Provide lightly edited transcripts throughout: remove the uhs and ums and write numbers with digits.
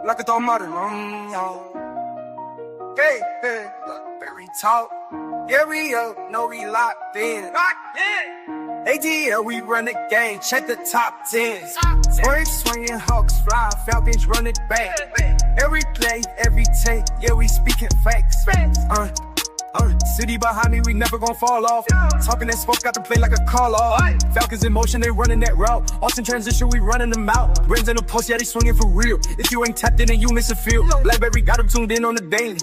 like a tomate. Hey, hey, Blakberry talk. Yeah, we up, no, we locked in. ATL, we run the game, check the top 10. Braves swinging, Hawks fly, Falcons run it back. Every play, every take, yeah, we speaking facts. City behind me, we never gon' fall off. Talking that smoke, got to play like a call off. Falcons in motion, they running that route. Austin transition, we running them out. Brains in the post, yeah, they swinging for real. If you ain't tapped in, then you miss a field. Blakberry got them tuned in on the daily.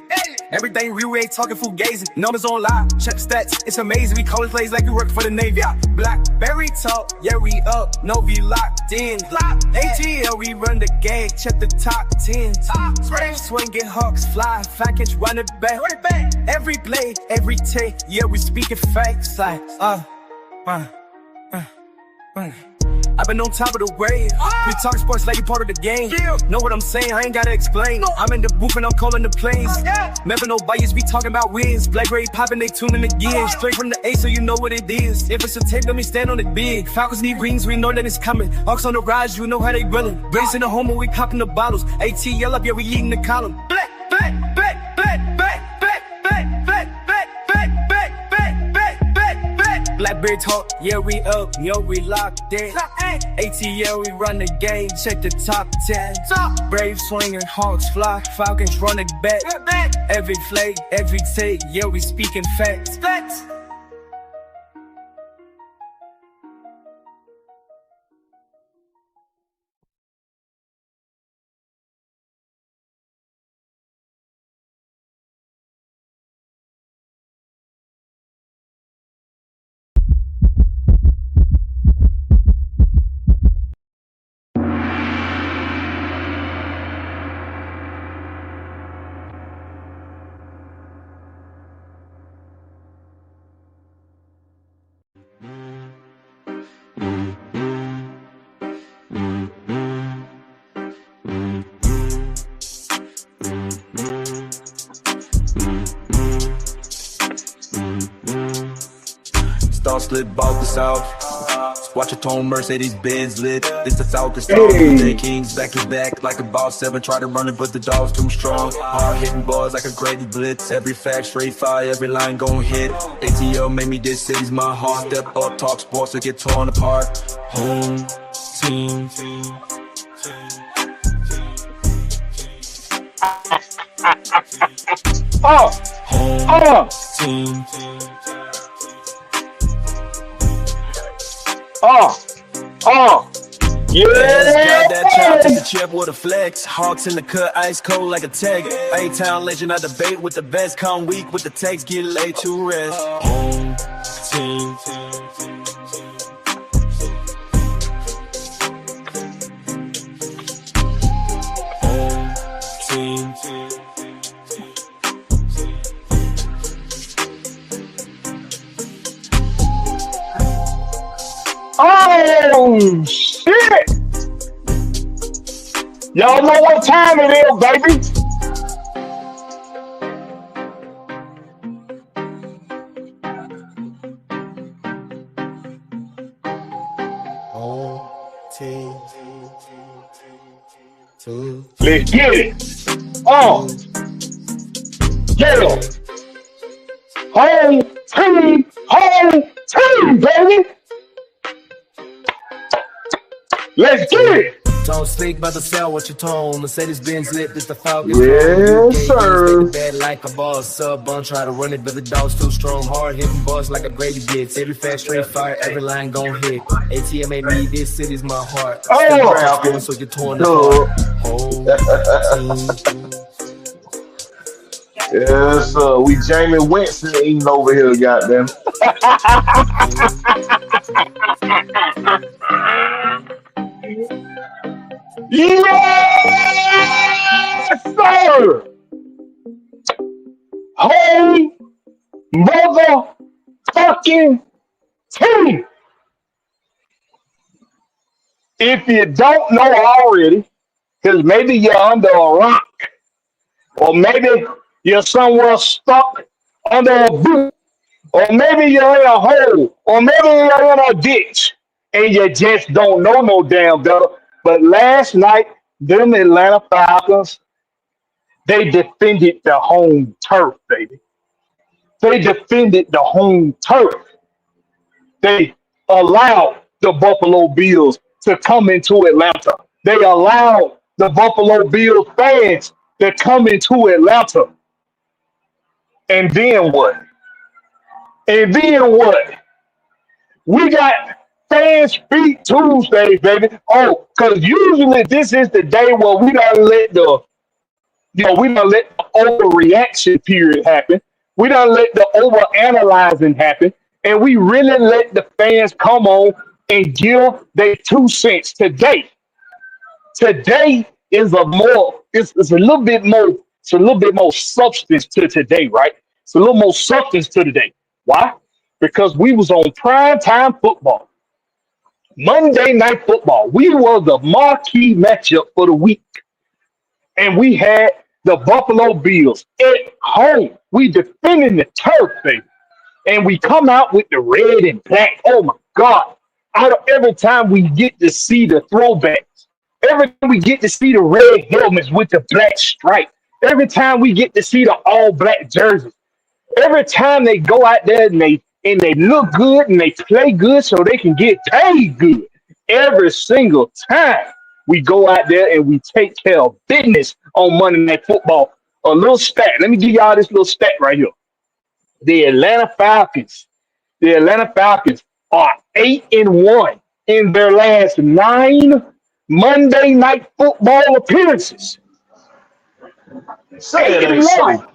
Everything real, we ain't talking fugazi. Numbers on live, check stats, it's amazing. We calling plays like we work for the Navy. Blakberry talk, yeah, we up, no, we locked in. ATL, we run the game, check the top 10. Braves swinging, Hawks fly, Falcons run it back. Every play, every take, yeah, we speaking facts like, I've been on top of the wave. We talk sports like you part of the game. Know what I'm saying? I ain't gotta explain. I'm in the booth and I'm calling the plays. Never no bias, we talking about wins. Blakberry popping, they tuning again. Straight from the A, so you know what it is. If it's a tape, let me stand on it big. Falcons need rings, we know that it's coming. Hawks on the rise, you know how they grilling. Brace in the home when we popping the bottles. ATL up, yeah, we eating the column. Blakberry talk, yeah, we up, yo, we locked in. ATL, we run the game, check the top 10. Braves swinging, Hawks fly, Falcons run it back. Every play, every take, yeah, we speaking facts. Star slip bought the South. Watch a tone Mercedes Benz lit. This the Falcons talk. The Kings back to back like a boss 7. Try to run it, but the dog's too strong. Hard hitting balls like a Grady blitz. Every fact straight fire, every line gon' hit. ATL made me this city's my heart. Step up, talk sports to get torn apart. Home team. Home team. Yeah. Got that chop, take the chip with a flex. Hawks in the cut, ice cold like a tag. A-Town legend, I debate with the best. Come week with the text, get late to rest. Home team. Home team. Oh, shit! Y'all know what time it is, baby. Home team. Let's get it. Yeah. Home team, baby. Let's get it! Don't speak about the sell what you tone. Mercedes Benz lit, this the Falcons. Yes, sir. Bad like a boss, sub bun, try to run it, but the dog's too strong. Hard hitting boss like a Grady blitz. Every fast straight fire, every line gon' hit. ATM made me, this city's my heart. Oh, so you're torn apart. Yes, sir. We Jamie Winston eating over here, goddamn. Yes, sir. Home motherfucking team. If you don't know already, because maybe you're under a rock, or maybe you're somewhere stuck under a boot, or maybe you're in a hole, or maybe you're in a ditch, and you just don't know no damn better. But last night, them Atlanta Falcons, they defended the home turf, baby. They defended the home turf. They allowed the Buffalo Bills to come into Atlanta. They allowed the Buffalo Bills fans to come into Atlanta. And then what? And then what? We got fans speak Tuesday, baby. Oh, because usually this is the day where we don't let the overreaction period happen. We don't let the over analyzing happen. And we really let the fans come on and give their 2 cents today. Today is it's a little bit more, it's a little bit more substance to today, right? It's a little more substance to today. Why? Because we was on prime time football. Monday night football. We were the marquee matchup for the week. And we had the Buffalo Bills at home. We defending the turf, baby. And we come out with the red and black. Oh my God. Every time we get to see the throwbacks, every time we get to see the red helmets with the black stripe, every time we get to see the all black jerseys, every time they go out there and they look good and they play good so they can get paid good. Every single time we go out there and we take care of business on Monday Night Football. A little stat. Let me give y'all this little stat right here. The Atlanta Falcons are 8-1 in their last 9 Monday Night Football appearances. Say it ain't so.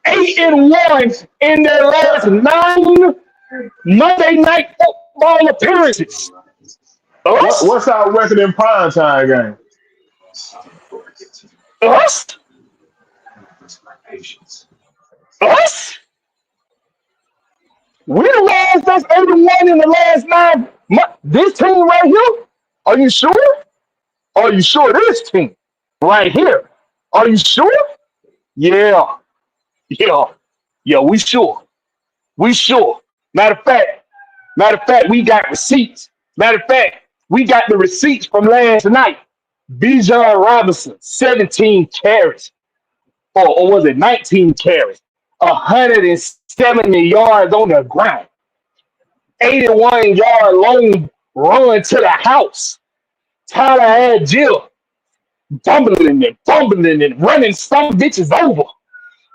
8-1 in their last 9 Monday Night Football appearances. What's our record in prime time game? Us? Us? We're the last that's 8-1 in the last 9 months. This team right here? Are you sure? Are you sure this team right here? Are you sure? Yeah. Yeah, we sure. We sure. Matter of fact, we got receipts. Matter of fact, we got the receipts from last night. Bijan Robinson, 17 carries. Or was it 19 carries? 170 yards on the ground. 81-yard long run to the house. Tyler Jill bumbling and running some bitches over.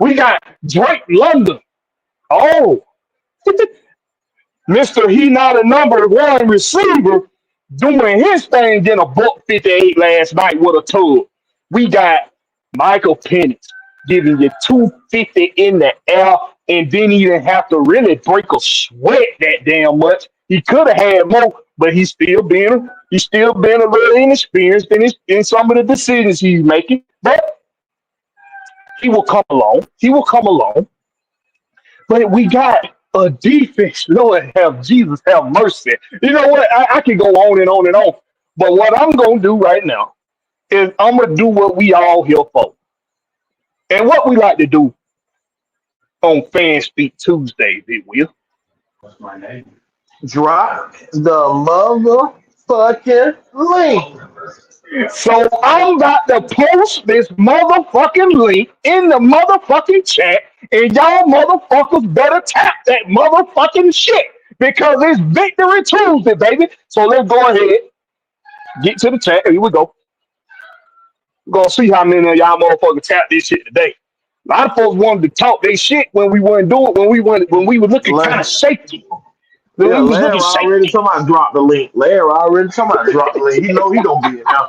We got Drake London. Oh, Mr. He Not a number 1 receiver doing his thing in a $158 last night with a tug. We got Michael Penix giving you 250 in the air and didn't even have to really break a sweat that damn much. He could have had more, but he's still been a little inexperienced in some of the decisions he's making. But he will come along. But we got a defense. Lord have Jesus have mercy. You know what? I can go on and on and on. But what I'm gonna do right now is I'm gonna do what we all here for. And what we like to do on Fan Speak Tuesdays, it will. What's my name? Drop the motherfucking link. So I'm about to post this motherfucking link in the motherfucking chat, and y'all motherfuckers better tap that motherfucking shit because it's Victory Tuesday, baby. So let's go ahead, get to the chat. Here we go. We're gonna see how many of y'all motherfuckers tap this shit today. A lot of folks wanted to talk their shit when we weren't doing when we were looking kind of shaky. Yeah, Larry already talking about drop the link. Larry already talking about drop the link. He know he gonna be it now.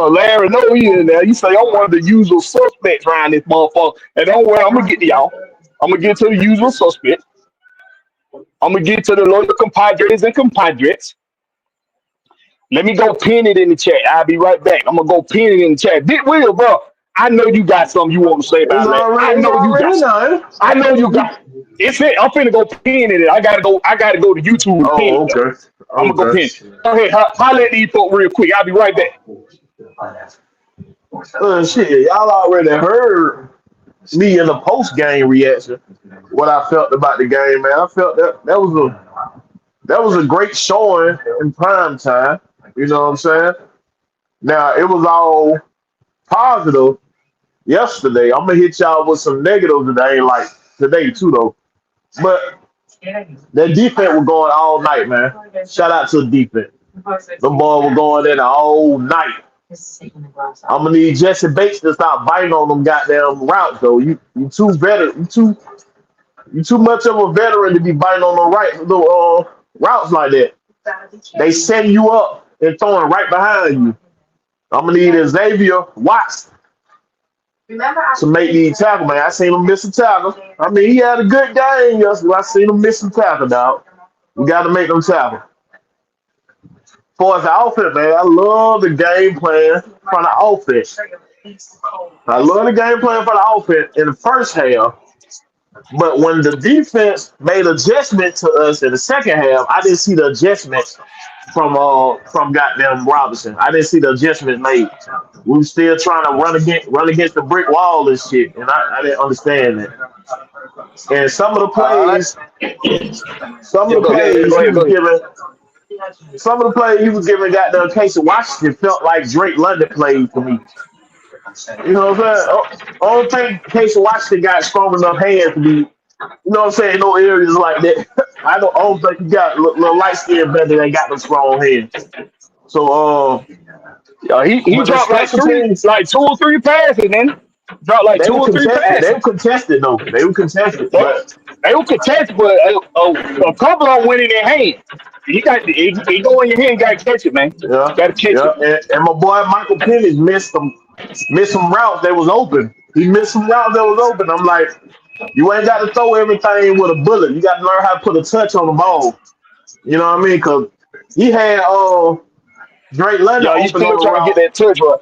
Larry know he in there. You say I'm one of the usual suspects around this motherfucker. And don't worry, I'm gonna get to y'all. I'm gonna get to the usual suspects. I'm gonna get to the loyal compadres and compadres. Let me go pin it in the chat. I'll be right back. I'm gonna go pin it in the chat. Big Will, bro. I know you got something you want to say about that. I know you got. It's it. I'm finna go pin it. I gotta go to YouTube. And pin it. Okay. I'm gonna go pin it. Go ahead. Holler at these folks real quick. I'll be right back. Shit, y'all already heard me in the post game reaction. What I felt about the game, man. I felt that was a great showing in prime time. You know what I'm saying? Now it was all positive yesterday. I'm gonna hit y'all with some negatives today, like today too though. But that defense was going all night, man. Shout out to the defense. The ball was going in all night. I'm gonna need Jesse Bates to stop biting on them goddamn routes though. You too better. You too much of a veteran to be biting on the routes like that. They setting you up and throwing right behind you. I'm gonna need Xavier Watts to make these tackle, man. I seen him miss a tackle. I mean, he had a good game yesterday. I seen him miss a tackle, dog. We got to make them tackle. For as the offense, man, I love the game plan for the offense. I love the game plan for the offense in the first half. But when the defense made adjustment to us in the second half, I didn't see the adjustments from goddamn Robinson. I didn't see the adjustments made. We were still trying to run against the brick wall and shit, and I didn't understand that. And some of the plays, he was giving goddamn Casey Washington felt like Drake London played for me. You know what I'm saying? I don't think Casey Washington got strong enough hands to be, you know what I'm saying, no areas like that. I don't think he got little light skin better than got them strong hands. So he dropped like two or three passes, man. Dropped like two or three passes. They were contested though. They were contested. But a couple of them went in their hand. He go in your hand, gotta catch it, man. Yeah, gotta catch it. And my boy Michael Penix missed some routes that was open. He missed some routes that was open. I'm like, you ain't got to throw everything with a bullet. You got to learn how to put a touch on the ball. You know what I mean? Because he had Drake London open still on the trying route. to get that touch right.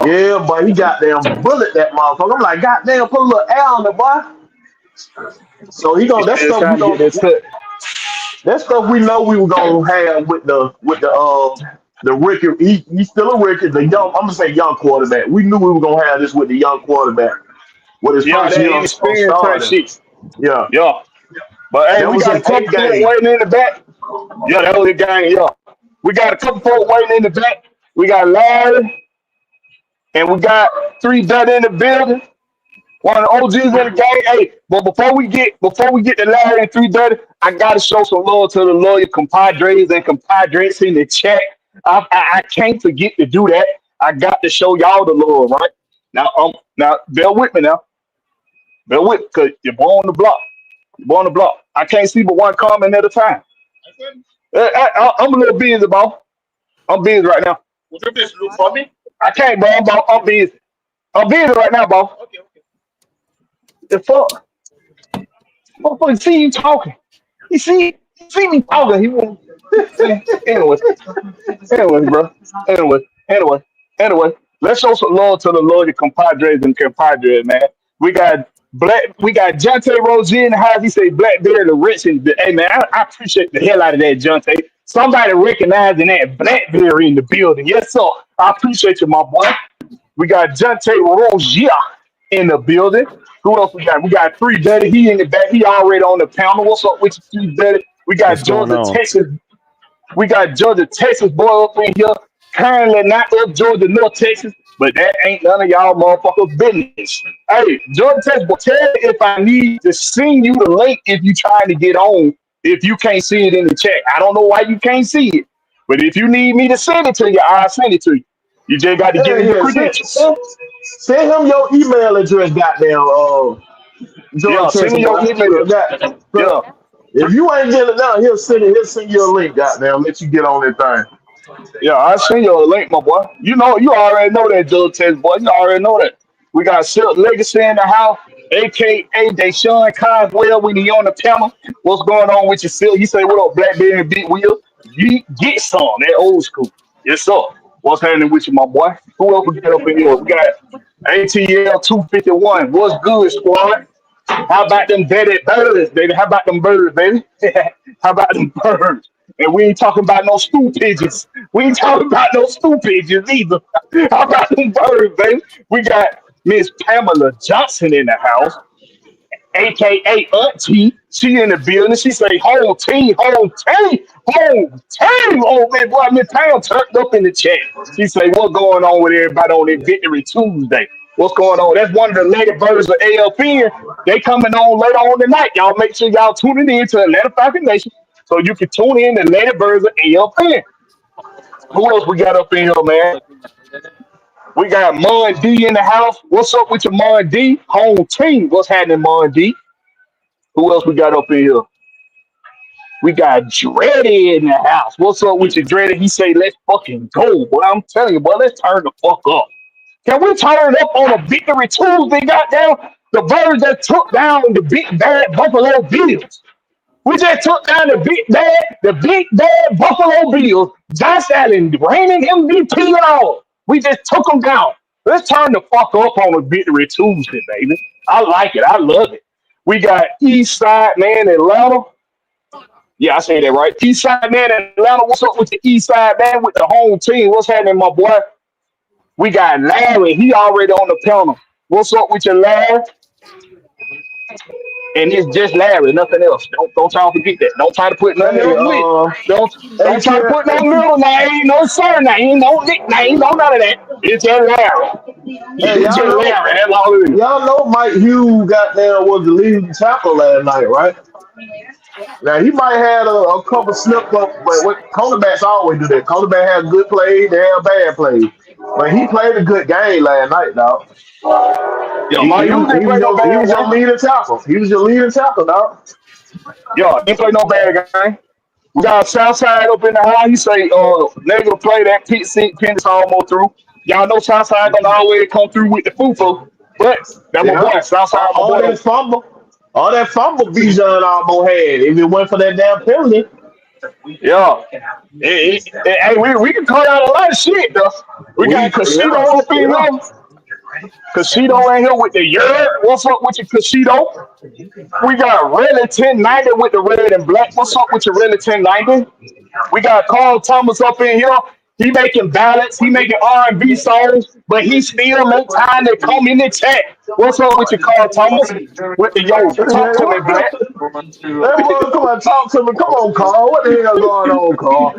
Yeah, but he got damn bullet that motherfucker. I'm like, goddamn, put a little air on the boy. So he gonna that stuff we know we were gonna have with the rookie. He's still a rookie. The young, I'm gonna say young quarterback. We knew we were gonna have this with the young quarterback. With his first year starting. Yeah. But hey, we got a couple folks waiting in the back. Yeah, that was a game. Yeah, we got a couple folks waiting in the back. We got Larry, and we got 3 Dud in the building. One of the OGs in the game. Hey, but before we get to Larry and 3 Dud, I gotta show some love to the loyal compadres and compadres in the chat. I can't forget to do that. I got to show y'all the love, right? Now bear with me now. Bear with me, because you're born on the block. You're born on the block. I can't see but one comment at a time. I'm a little busy, bro. I'm busy right now. Would you please look for me? I can't, bro. I'm busy. I'm busy right now, bro. Okay. The fuck? Motherfucker, see you talking. You see me talking. He won't. Anyway, bro. Anyway. Let's show some love to the loyal compadres and compadres, man. We got Jonte Rozier in the house. He say Blakberry the rich, and hey man, I appreciate the hell out of that, Jonte. Somebody recognizing that Blakberry in the building. Yes, sir. I appreciate you, my boy. We got Jonte Rozier in the building. Who else we got? We got 3 Duddy. He in the back. He already on the panel. What's up with you, 3 Duddy? We got Georgia, Texas. We got Georgia, Texas boy up in here. Currently not up Georgia, North Texas, but that ain't none of y'all motherfuckers' business. Hey, Georgia, Texas, but tell me if I need to send you the link if you trying to get on. If you can't see it in the chat, I don't know why you can't see it, but if you need me to send it to you, I'll send it to you. You just got to give me your credentials. Send him your email address, goddamn. Send me your email address. Yeah. If you ain't getting it now, he'll send you a link, goddamn, let you get on that thing. Yeah, I'll send you a link, my boy. You already know that, Joe Test boy. You already know that. We got Silk Legacy in the house, a.k.a. Deshaun Coswell when he on the panel. What's going on with you, Silk? You say, what up, Blakberry and Big Wheel? You get some, that old school. Yes, sir. What's happening with you, my boy? Who else we get up in here? We got ATL 251. What's good, squad? How about them dead birds, baby? How about them birds, baby? How about them birds? And we ain't talking about no stool pigeons. We ain't talking about no stool pigeons either. How about them birds, baby? We got Miss Pamela Johnson in the house. aka Auntie. She in the building. She say, whole team, whole team, whole team. Oh man, boy, Miss Town turned up in the chat. She say, what's going on with everybody on that Victory Tuesday? What's going on? That's one of the later versions of AFN. They coming on later on tonight. Y'all make sure y'all tuning in to Atlanta Falcon Nation so you can tune in the later version of AFN. Who else we got up in here, man? We got Mon D in the house. What's up with your Mon D? Home team. What's happening, Mon D? Who else we got up in here? We got Dreddy in the house. What's up with your Dreddy? He say, let's fucking go. Boy, I'm telling you, boy, let's turn the fuck up. Can we turn up on a Victory Tuesday, goddamn? The birds that took down the big bad Buffalo Bills. We just took down the big bad Buffalo Bills. Josh Allen reigning MVP and all. We just took them down. Let's turn the fuck up on a Victory Tuesday, baby. I like it. I love it. We got East Side Man Atlanta. Yeah, I say that right. East Side Man Atlanta. What's up with the East Side Man with the home team? What's happening, my boy? We got Larry. He already on the panel. What's up with your Larry? And it's just Larry, nothing else. Don't try to forget that. Don't try to put nothing Hey, else with. Don't try to put no hey, middle name, no surname, no nickname, no none of that. It's just Larry. hey, It's just Larry. That's all it is. y'all know Mike Hughes got there was the leading tackle last night, right? Now he might have a couple slip up, but what cornerbacks always do that. Cornerback have good plays, they have bad plays. But he played a good game last night, dog. Yo, He, my he, you was- didn't he play was no your he bad was your game. leading tackle. He was your leading tackle, dog. Yo, didn't play no bad game. We got Southside up in the house. He say, negative play that pit seat pen's almost through. Y'all know Southside gonna always come through with the fufu. But that my Yeah. boy, Southside my All boy. that fumble. All that fumble Bijan almost had. If it went for that damn penalty. Yeah. Hey, we can cut out a lot of shit though. We got Casino Yeah. up in Yeah. here. Casino in here with the yard. What's up with your Casino? We got Relly 1090 with the red and black. What's up with your Relly 1090? We got Carl Thomas up in here. He making ballads, he making R&B songs, but he still make time to come in the chat. What's up with your Carl Thomas? With the yo, talk to me, black. That boy, come on, talk to me. Come on, Carl. What the hell going on, Carl?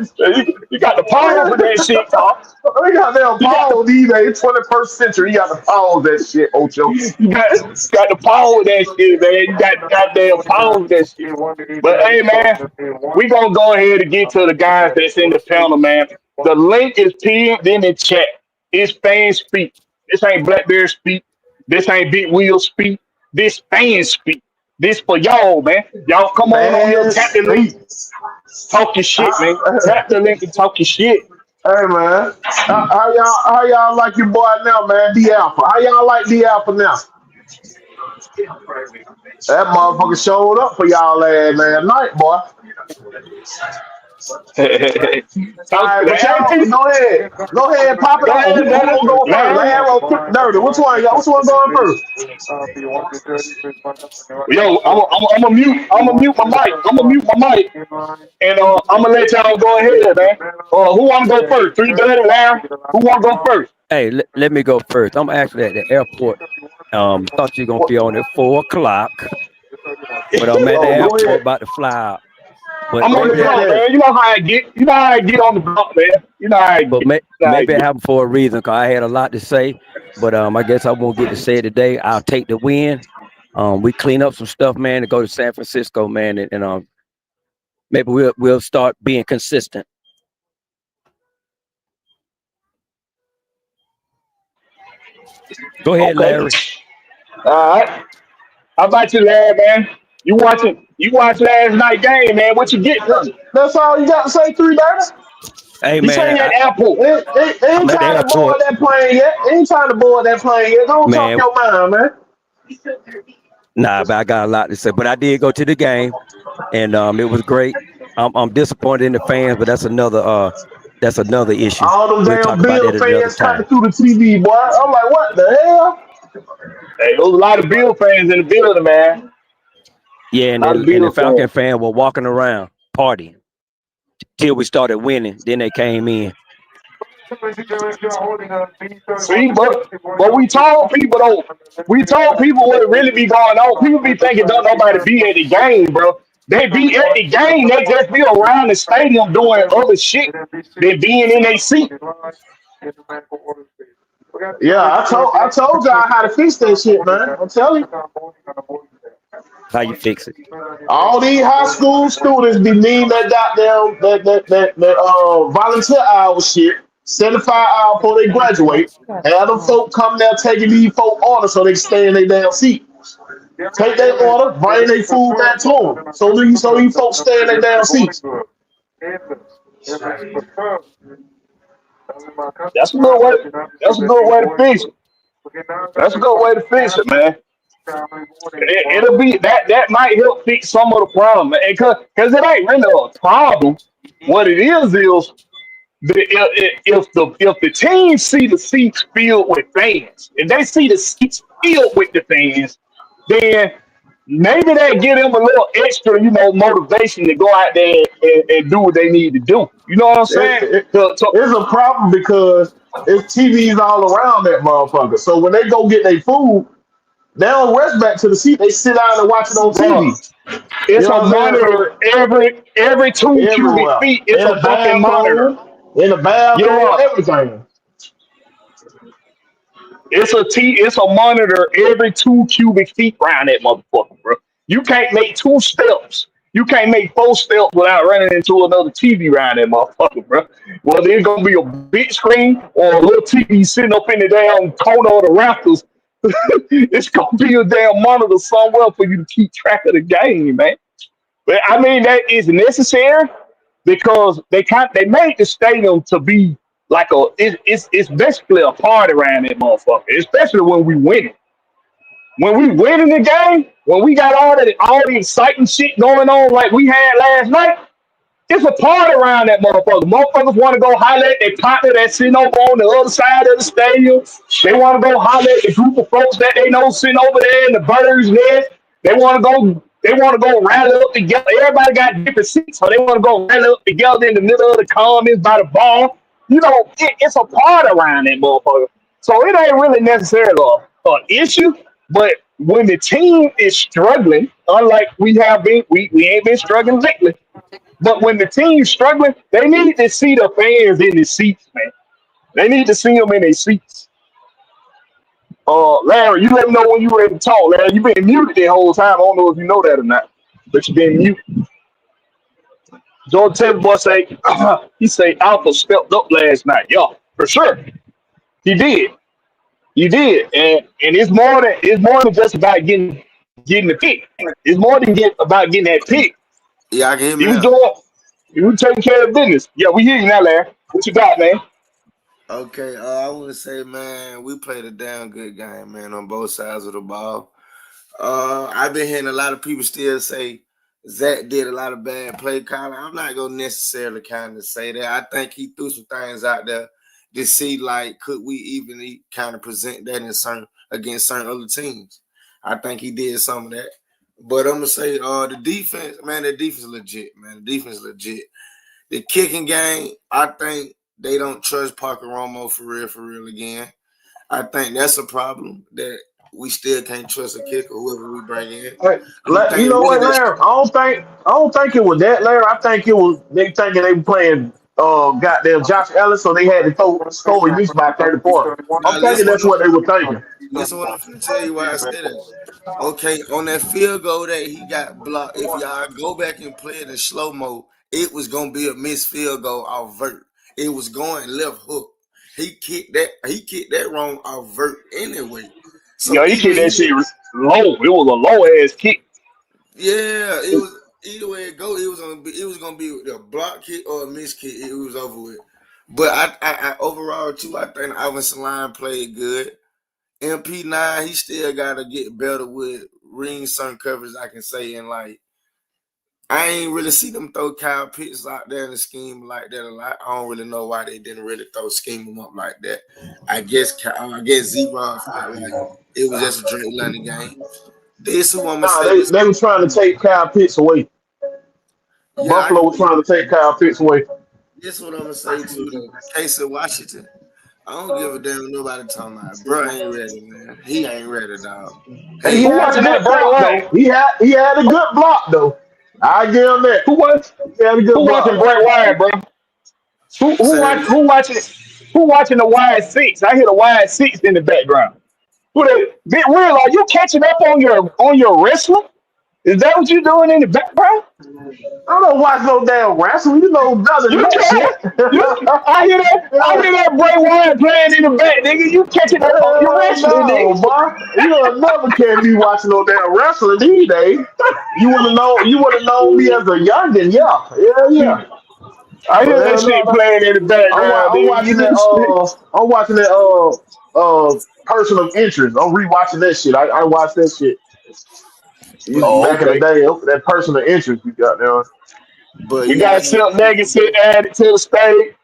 You got the power for that shit, Carl. We got damn You got the pause these days. 21st century. You got to pause that shit, Ocho. you got the power with that shit, man. You got the goddamn power with that shit. But hey, man, we gonna go ahead and get to the guys that's in the panel, man. The link is pinned in the chat. It's fan speak. This ain't Blackberry speak. This ain't Big Wheel speak. This fan speak. This for y'all, man. Y'all come on here, Man, tap the link, speak. talk your shit, man. Tap the link and talk your shit. Hey man, how y'all like your boy now, man? D Alpha. How y'all like D Alpha now? That motherfucker showed up for y'all last night, boy. All Talk right, the but y'all auntie. go ahead, pop it Go on. ahead, Who Larry. gonna go first? Larry. Larry or Dirty? Which one, y'all? Which one going first? Yo, I'm a mute. I'm gonna mute my mic. I'm gonna mute my mic, and I'm gonna let y'all go ahead, man. Who wanna go first? 3:30, Larry. Who wanna go first? Hey, let me go first. I'm actually at the airport. Thought you were gonna What? be on at 4 o'clock, but I'm at the Oh, go airport ahead. about to fly out. But I'm on Go the maybe, ahead block, then. man. You know how I get. You know how I get on the block, man. You know how I get. but You know how I maybe it get. happened for a reason. Cause I had a lot to say, but I guess I won't get to say it today. I'll take the win. We clean up some stuff, man, to go to San Francisco, man, and maybe we'll start being consistent. Go ahead, Okay. Larry. All right. How about you, Larry, man? You watch last night game, man. What you get from it? That's all you got to say, 3:30? Hey, You saying man, at airport? Ain't I'm at the time to board airport, that plane yet. Ain't time to board that plane yet. Don't talk man. your mind, man. Nah, but I got a lot to say. But I did go to the game, and it was great. I'm disappointed in the fans, but that's another issue. All them We'll talk damn about that Bill at another fans time. coming through the TV, boy. I'm like, what the hell? Hey, there was a lot of Bill fans in the building, man. Yeah, A lot of and the Bill Falcon fans. fans were walking around partying till we started winning. Then they came in. See, but we told people though. We told people what really be going on. People be thinking don't nobody be at the game, bro. They be at the game. They just be around the stadium doing other shit than being in a seat. Yeah, I told y'all how to fix that shit, man. I'm telling you. How you fix it? All these high school students be needing that goddamn that volunteer hour shit, 75 hours before they graduate. Have them folk come there taking these folk orders so they can stay in their damn seat. Take their order, bring their food back to them. So these folks stay in their damn seats. That's a good way. That's a good way to fix it. That's a good way to fix it, man. It'll be that might help fix some of the problem, because it ain't really a problem. What it is if the team see the seats filled with fans, if they see the seats filled with the fans, then maybe that give them a little extra, motivation to go out there and do what they need to do. You know what I'm saying? It's a problem because it's TVs all around that motherfucker. So when they go get their food, they don't rush back to the seat. They sit down and watch it on Bro, TV. You it's know a what I'm saying? monitor every 2 cubic Everywhere. feet. It's In a the fucking monitor. bathroom, in the bathroom, Yeah, everything. it's a monitor every 2 cubic feet around that motherfucker, bro. You can't make 2 steps. You can't make 4 steps without running into another TV around that motherfucker, bro. Whether it's gonna be a big screen or a little TV sitting up in the damn corner of the rafters, it's gonna be a damn monitor somewhere for you to keep track of the game, man. But I mean that is necessary because they made the stadium to be like it's basically a party around that motherfucker, especially when we win it. When we win in the game, when we got all the exciting shit going on like we had last night, it's a party around that motherfucker. Motherfuckers want to go holler at their partner that's sitting over on the other side of the stadium. They want to go holler at the group of folks that they know sitting over there in the bird's nest. They want to go. They want to go rally up together. Everybody got different seats, so they want to go rally up together in the middle of the comments by the bar. It's a party around that motherfucker. So it ain't really necessarily an issue. But when the team is struggling, unlike we have been, we ain't been struggling lately. But when the team's struggling, they need to see the fans in the seats, man. They need to see them in their seats. Larry, you let me know when you ready to talk. Larry, you been muted the whole time. I don't know if you know that or not, but you been muted. Jordan Taylor boy say he say Alpha stepped up last night. Yeah, for sure. He did. He did. And it's more than just about getting the pick. It's more than about getting that pick. Yeah, I can hear me He was now. doing he was taking care of business. Yeah, we hear you now, Larry. What you got, man? Okay, I want to say, man, we played a damn good game, man, on both sides of the ball. I've been hearing a lot of people still say Zach did a lot of bad play calling. I'm not gonna necessarily kind of say that. I think he threw some things out there to see like could we even kind of present that against certain other teams. I think he did some of that. But I'm gonna say the defense, man, the defense is legit, man. The defense is legit. The kicking game, I think they don't trust Parker Romo for real again. I think that's a problem that we still can't trust a kicker, whoever we bring in. Hey, I think you know really what, Larry? I don't think it was that, Larry. I think it was they thinking they were playing goddamn Josh Allen, so they had to score at least by 30 points. I'm now thinking that's what they were thinking. listen what I'm finna tell you why I said that. Okay, on that field goal that he got blocked, if y'all go back and play it in slow mo, it was gonna be a missed field goal off vert. It was going left hook. He kicked that wrong off vert anyway. So Yo, he either kicked that shit he low. It was a low ass kick. yeah, it was either way it go, it was gonna be a block kick or a missed kick. It was over with. But I overall too, I think the offensive line played good. MP9, he still gotta get better with ring certain coverage, I can say, and like I ain't really see them throw Kyle Pitts out there in the scheme like that a lot. I don't really know why they didn't really scheme him up like that. I guess Z-Rod felt like it was just a Drake London game. This is what I'm gonna Nah, say. they were trying to take Kyle Pitts away. Yeah, I Buffalo can was trying to take Kyle Pitts away. This what I'm gonna say too though. Case of Washington. I don't give a damn what nobody talking about. Bro ain't ready, man. He ain't ready, dog. He Who had a watching that good Bray block Wyatt? though. He had a good block though. I give him that. Who was He had a good who watching block. Bray Wyatt, bro? Who who Say that watch again. who watching who watching the Wyatt six? I hear the Wyatt six in the background. Who they Big Will, are you catching up on your wrestling? Is that what you doing in the background? I don't watch no damn wrestling. You know better than You that can. shit. I hear that Bray Wyatt playing in the back, nigga. You catching up on your Hell wrestling, no, nigga. boy. You'll never catch me watching no damn wrestling these days. You would have known me as a youngin', yeah. Yeah, yeah. I But hear that hell no, shit no. playing in the background, I'm nigga. watching that I'm watching that person of interest. I'm rewatching that shit. I watched that shit. Oh, Back in the okay. day, that person of interest you got there. But We you know, got Silk Legacy added to the stage.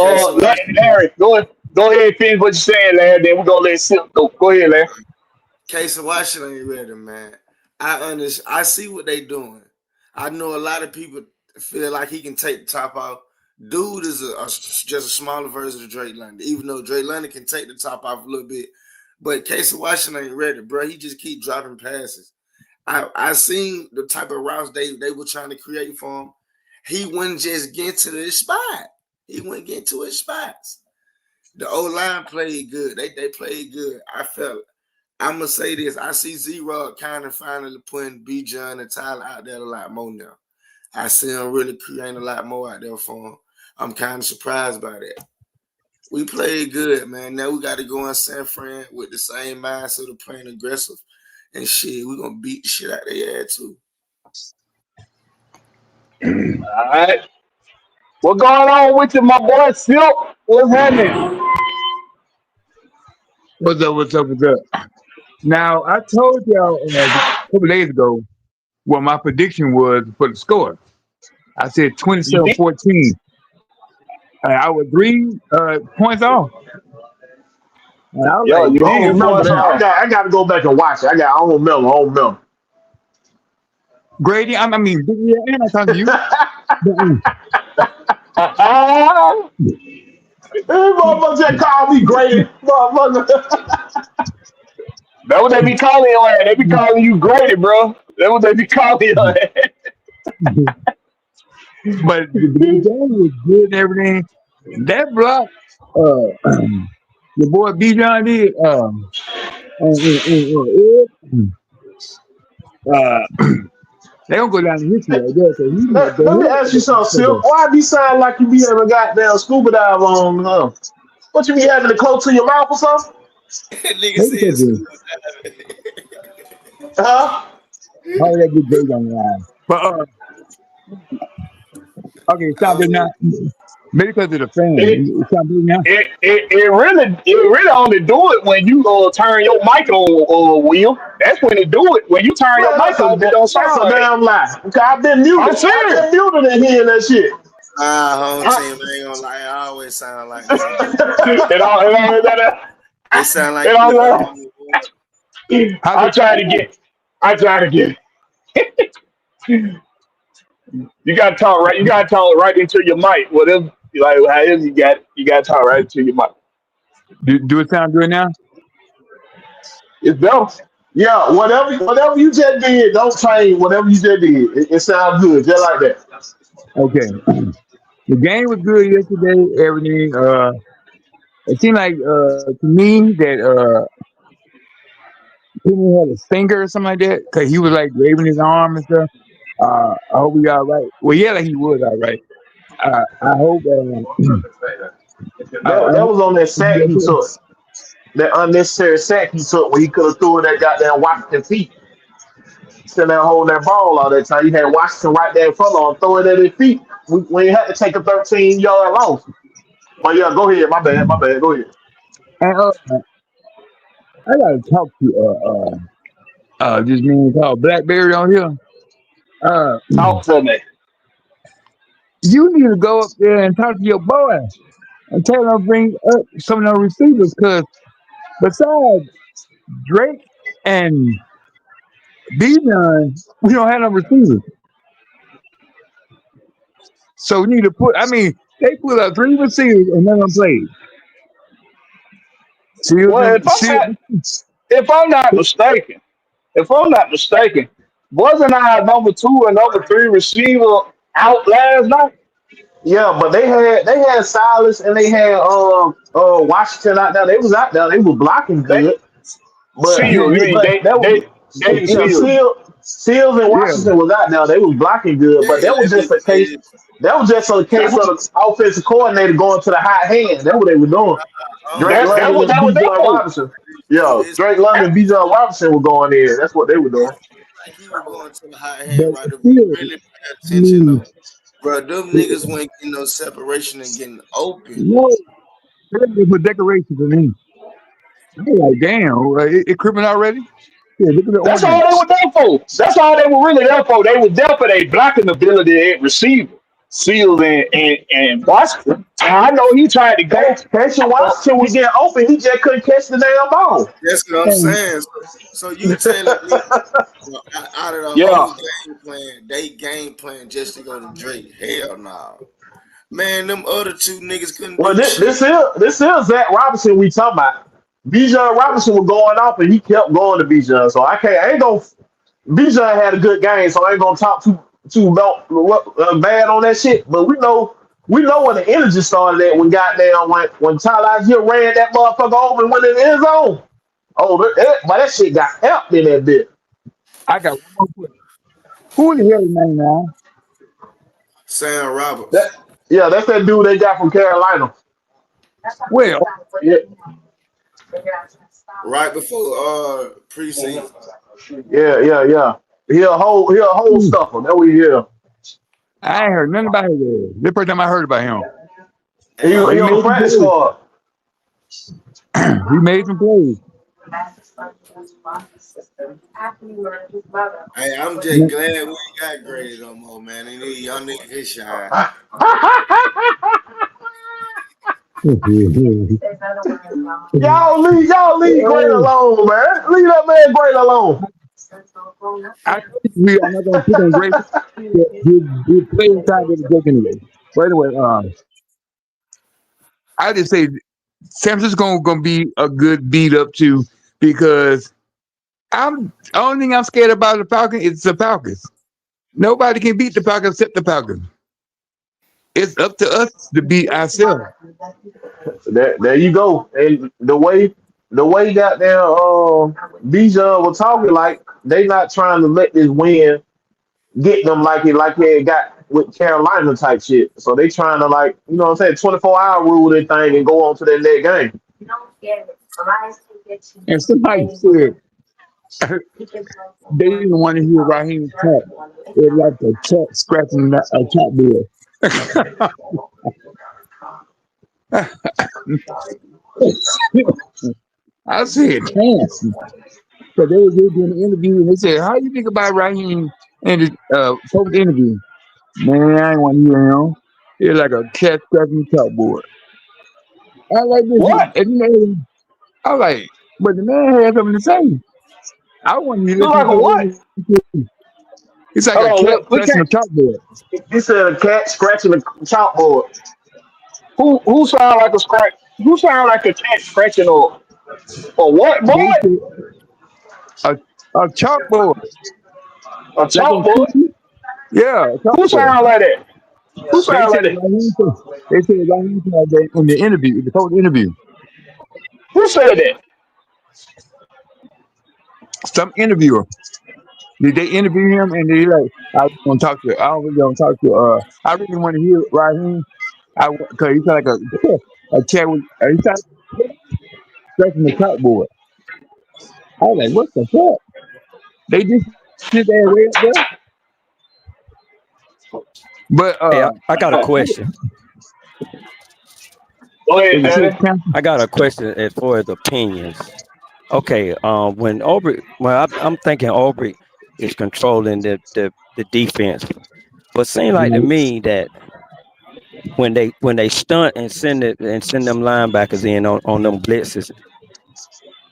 Case of Washington. Larry, go ahead and finish what you're saying, Larry. Then we're gonna let Silk go. Go ahead, Larry. Case of Washington ain't ready, man. I see what they doing. I know a lot of people feel like he can take the top off. Dude is just a smaller version of Drake London, even though Drake London can take the top off a little bit. But Case of Washington ain't ready, bro. He just keep dropping passes. I seen the type of routes they were trying to create for him. He wouldn't just get to his spot. He wouldn't get to his spots. The O line played good. They played good. I'm gonna say this. I see Z-Rod kind of finally putting B John and Tyler out there a lot more now. I see him really creating a lot more out there for him. I'm kind of surprised by that. We played good, man. Now we got to go in San Fran with the same mindset of playing aggressive and shit. We're gonna beat the shit out of their ass too. All right. What going on with you, my boy Silk? What's happening? What's up? What's up? What's up? Now, I told y'all a couple days ago what my prediction was for the score. I said You think? 27-14. I was 3 points off. And I was Yo, like, you I did don't dang, get calm remember points that. down. off. I got to go back and watch it. I don't remember. I don't remember. Grady, I mean, yeah, I'm not talking to you. But, Hey, motherfucker just called me graded. Motherfucker. That what they be calling you on. They be calling you graded, bro. That what they be calling you on. but the game was good and everything. That block, the boy B. John did, they don't go down in history right there because he did Let me ask you something, Silk. Why be sound like you be having a goddamn scuba dive on? What you be having it close to your mouth or something? Nigga maybe said because scuba of diving. Huh? all that good days on the line. But okay, stop it now. Maybe because of the it, fan. Stop it now. it really only do it when you turn your mic on, Will. That's when it do it. When you turn your Man, mic off, it don't that's sound a like. damn lie. Okay, I've been I'm muted. I've serious. been muted in hearing that shit. Home I, team, I ain't gonna lie. I always sound like that. It sound like it you all, arguing. How's I it? try to get. I try to get. You gotta talk right. You gotta talk right into your mic. Whatever, like however you got to talk right into your mic. Do it sound good now? It's better. Yeah, whatever you just did, don't change whatever you just did. It sounds good, just like that. Okay. The game was good yesterday. Everything. It seemed like to me that he had a stinger or something like that because he was like waving his arm and stuff. I hope he all right. Well, yeah, like he was all right. I hope. I That hope was on that he sack he okay. took. That unnecessary sack he took when he could have threw that goddamn Washington feet. Sitting there holding that ball all that time. You had Washington right there in front of him, throwing it at his feet. We had to take a 13-yard loss. But yeah, go ahead. My bad. Go ahead. And I gotta talk to this man called Blakberry on here. Uh, Talk to me. you need to go up there and talk to your boy and tell him to bring up some of the receivers because besides Drake and Bijan, we don't have no receivers. So we need to put. I mean, They put up 3 receivers and none of them played. Shields Well, and Shields. if I'm not mistaken, wasn't our number 2 and number 3 receiver out last night? Yeah, but they had Silas and they had Washington out there. They was out there. They were blocking They good, but Yeah, Seals. I mean, but that was David yeah. Seals. Seals and yeah. Washington was out there. They was blocking good, but Yeah, that was let me just a say case. this. That was just a case of the offensive coordinator going to the hot hand. That's what they were doing. I don't Drake know. That London was and that was Bijan their fault. Robinson. Yeah, It's Drake London and Bijan Robinson were going in. That's what they were doing. like he was going to the hot hand But right. If you still, really pay I attention mean, though, bro, them niggas weren't getting no separation and getting open. no, they put decorations in me. I was like, damn, it cripping already? Yeah, look at the That's all ornament. they were there for. That's all they were really there for. They were there for their blocking ability at receiver. Seals and Washington. I know he tried to go. Casey Washington was getting open. He just couldn't catch the damn ball. That's what I'm And saying. So you telling me out of the Yeah. whole game plan, they game plan just to go to Drake? Hell no. Man, them other 2 niggas couldn't Well, do shit. this is Zach Robinson we talking about. Bijan Robinson was going off and he kept going to Bijan. So I ain't gonna. Bijan had a good game, so I ain't gonna talk too about bad on that shit. But we know when the energy started at when goddamn when Tyler Hill ran that motherfucker over and went in the end zone. Oh, but that shit got helped in that bit. I got one more question. Who the hell is name now? Sam Roberts. That's that dude they got from Carolina. Well, Yeah, Right before preseason. yeah. He a whole stuffer. That we hear. I ain't heard nothing about him. The first time I heard about him. He But he on the made some practice plays. squad. He made some plays. Hey, I'm just glad we ain't got graded no more, man. They need young niggas his shine. Y'all leave Gray alone, man. Leave that man Gray alone. I think we are not going to pick on Grace. His playing time is good anyway. But anyway, I just say San Francisco going to be a good beat up too because only thing I'm scared about the Falcons is the Falcons. Nobody can beat the Falcons except the Falcons. It's up to us to beat ourselves. There you go. And the way goddamn Bijan was talking, like they not trying to let this win get them like they had got with Carolina type shit. So they trying to, like, you know what I'm saying, 24-hour rule that thing and go on to that next game. And somebody said they didn't want to hear Raheem talk. It's like a cat scratching a chalkboard. I said, damn. So they were doing the interview and they said, how you think about Raheem and the post interview? Man, I ain't want to hear him. It's like a cat scratching the chalkboard. I like this. What? And then I was like, but the man had something to say. I want to Look listen like a to what? it. It's like a Hold on, cat we scratching a can't. chalkboard. He said a cat scratching the chalkboard. Who sound like a scratch? Who sound like a cat scratching or what, boy? They said a chalkboard. A Like on chalkboard? TV? Yeah, a Who chalkboard. sound like that? Who They sound like said that? Raheem said that in the interview, the post interview. Who said that? Some interviewer. Did they interview him and they like, I really want to talk to I really want to hear Raheem. Cause he's like a cat with he's like scratching the chalkboard. I was like, what the fuck? They just sit there way up there. But Hey, I got a question. Go ahead, is it Daddy. says council? I got a question as far as opinions. Okay, when Aubrey, well, I'm thinking Aubrey is controlling the defense, but seems like to me that when they stunt and send them linebackers in on them blitzes,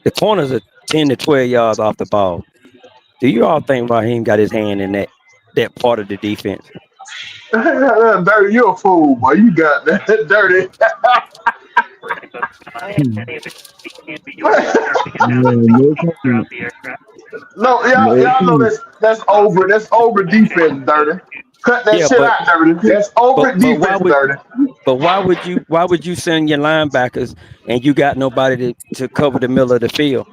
the corners are 10 to 12 yards off the ball. Do you all think Raheem got his hand in that part of the defense? Dirty, you a fool, boy. You got that dirty. No comment. No, No y'all know comment. that's over. That's over defense, dirty. Cut that Yeah, shit out, dirty. That's over but why defense, would dirty. why would you send your linebackers and you got nobody to cover the middle of the field?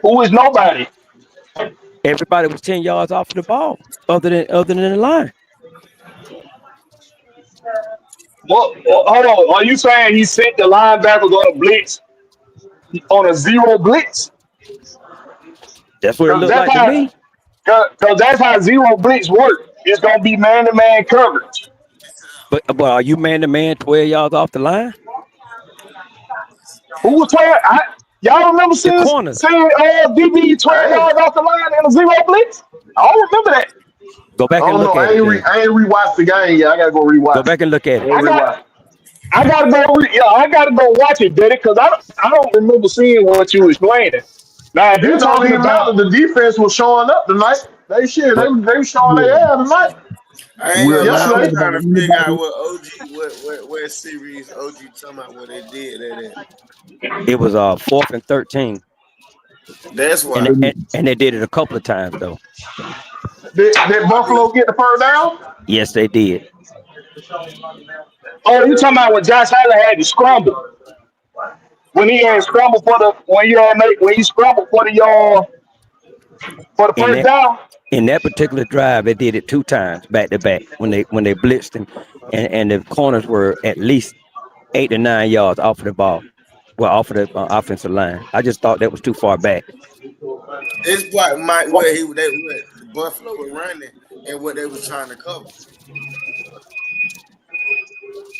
Who is nobody? Everybody was 10 yards off of the ball, other than the line. Hold on. Are you saying he sent the linebackers on a blitz on a zero blitz? That's what it Because looked that's like to how me. because that's how zero blitz work. It's gonna be man to man coverage. But are you man to man 12 yards off the line? Who was 12? Y'all remember The seeing corners. DB 12 I ain't, yards off the line in a zero blitz? I don't remember that. Go I back and don't know. look at it then. I ain't rewatched the game yet. I gotta go Go rewatch it. back and look at it. I got I gotta go. I gotta go watch it, Daddy, because I don't remember seeing what you explaining. Now, if you It don't talking even matter. about The defense was showing up tonight. They shit. But They was showing Yeah. their ass tonight. I ain't We're gonna lie, not I'm talking Yesterday. about trying to figure out anybody. what what series OG talking about what they did that at. it was 4th and 13. That's And why. they did it a couple of times though. Did I be Buffalo get the first down? Yes, they did. oh, you talking about when Josh Allen had to scramble when he had scrambled for the when he scrambled for the In first that down. in that particular drive, they did it 2 times back to back when they blitzed him, and the corners were at least 8 to 9 yards off of the ball, well, off of the offensive line. I just thought that was too far back. it's what Mike where what the Buffalo were running and what they was trying to cover.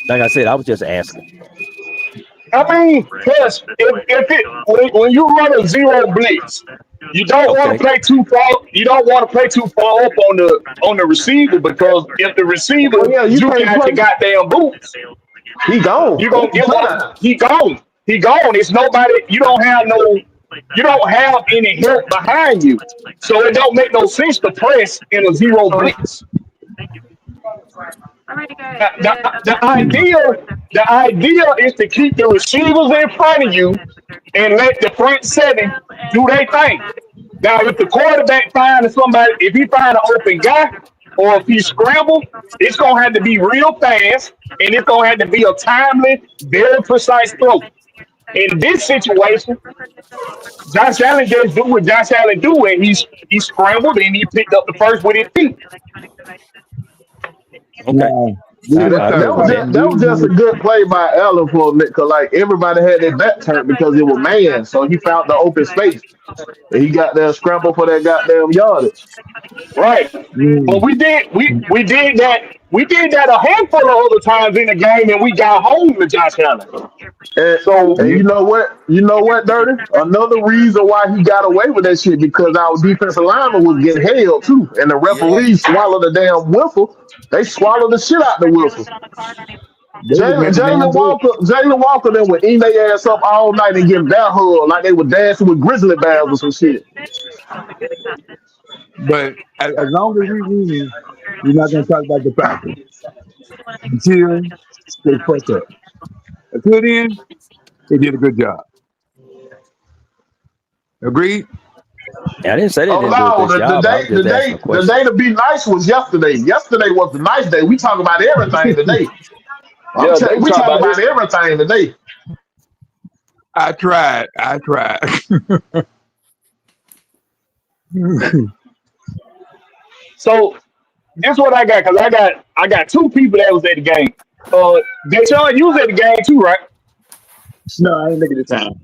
Like I said, I was just asking. I mean, plus when you run a zero blitz, you don't want Okay, to play too far. You don't want to play too far up on the receiver because if the receiver Well, yeah, you juke can't out your play. goddamn boots, He gone. you're gonna That's the get one. time. He gone. He gone. It's nobody. You don't have no. You don't have any help behind you, so it don't make no sense to press in a zero blitz. The idea is to keep the receivers in front of you and let the front seven do their thing. Now, if the quarterback finds somebody, if he find an open guy, or if he scramble, it's gonna have to be real fast, and it's gonna have to be a timely, very precise throw. In this situation, Josh Allen just do what Josh Allen do, and he scrambled and he picked up the first with his feet. okay, Now, See, we I just agree talked with about that. that was just a good play by Allen for a minute, cause like everybody had their back turned because it was man, so he found the open space and he got there scramble for that goddamn yardage. Right. But we did that a handful of other times in the game and we got home to Josh Allen. And, So and you know what? You know what, Dirty? Another reason why he got away with that shit because our defensive lineman was getting held too, and the Yeah. referees swallowed the damn whistle. They swallowed the shit out the whistle. they was man to man blitz. Jalen Walker, then would eat their ass up all night and get bear hug like they were dancing with grizzly bears or some shit. But as long as we win, we're not going to talk about the Falcons until they fuck up. Until then, they did a good job. Agreed? I didn't say they Oh didn't do a no, good job. I was just asking a the question. day to be nice was yesterday. Yesterday was the nice day. We talk about everything today. yeah, they We talk talk about about this. everything today. I tried. So this what I got because I got two people that was at the game. Deshaun, you was at the game too, right? No, I ain't making the time.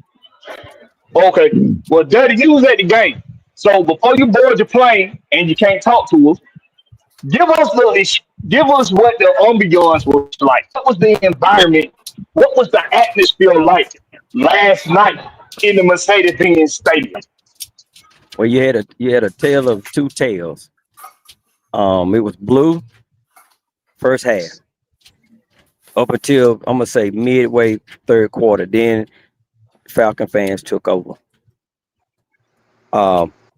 Okay. Well, Daddy, you was at the game. So before you board your plane and you can't talk to us, give us what the ambiance was like. What was the environment? What was the atmosphere like last night in the Mercedes-Benz Stadium? Well, you had a tale of two tales. It was blue first half up until I'm gonna say midway third quarter. Then Falcon fans took over.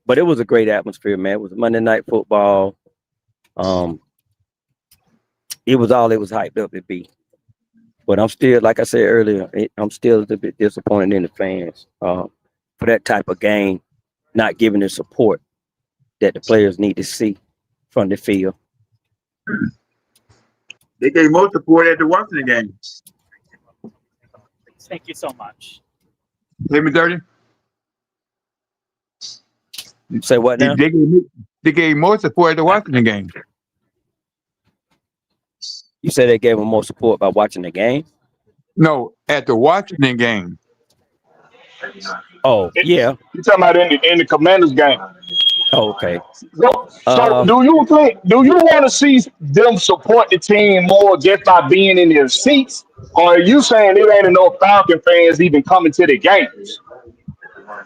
But it was a great atmosphere, man. It was Monday Night Football. it was all it was hyped up to be. But I'm still, like I said earlier, I'm still a little bit disappointed in the fans for that type of game, not giving the support that the players need to see from the field. They gave most support at the Washington game. Thank you so much. Play me dirty. Say what now? They gave more support at the Washington game. You said they gave them more support by watching the game? No, at the Washington game. Oh, yeah. You talking about in the Commanders game? Oh, okay. So do you want to see them support the team more just by being in their seats, or are you saying there ain't enough Falcon fans even coming to the games?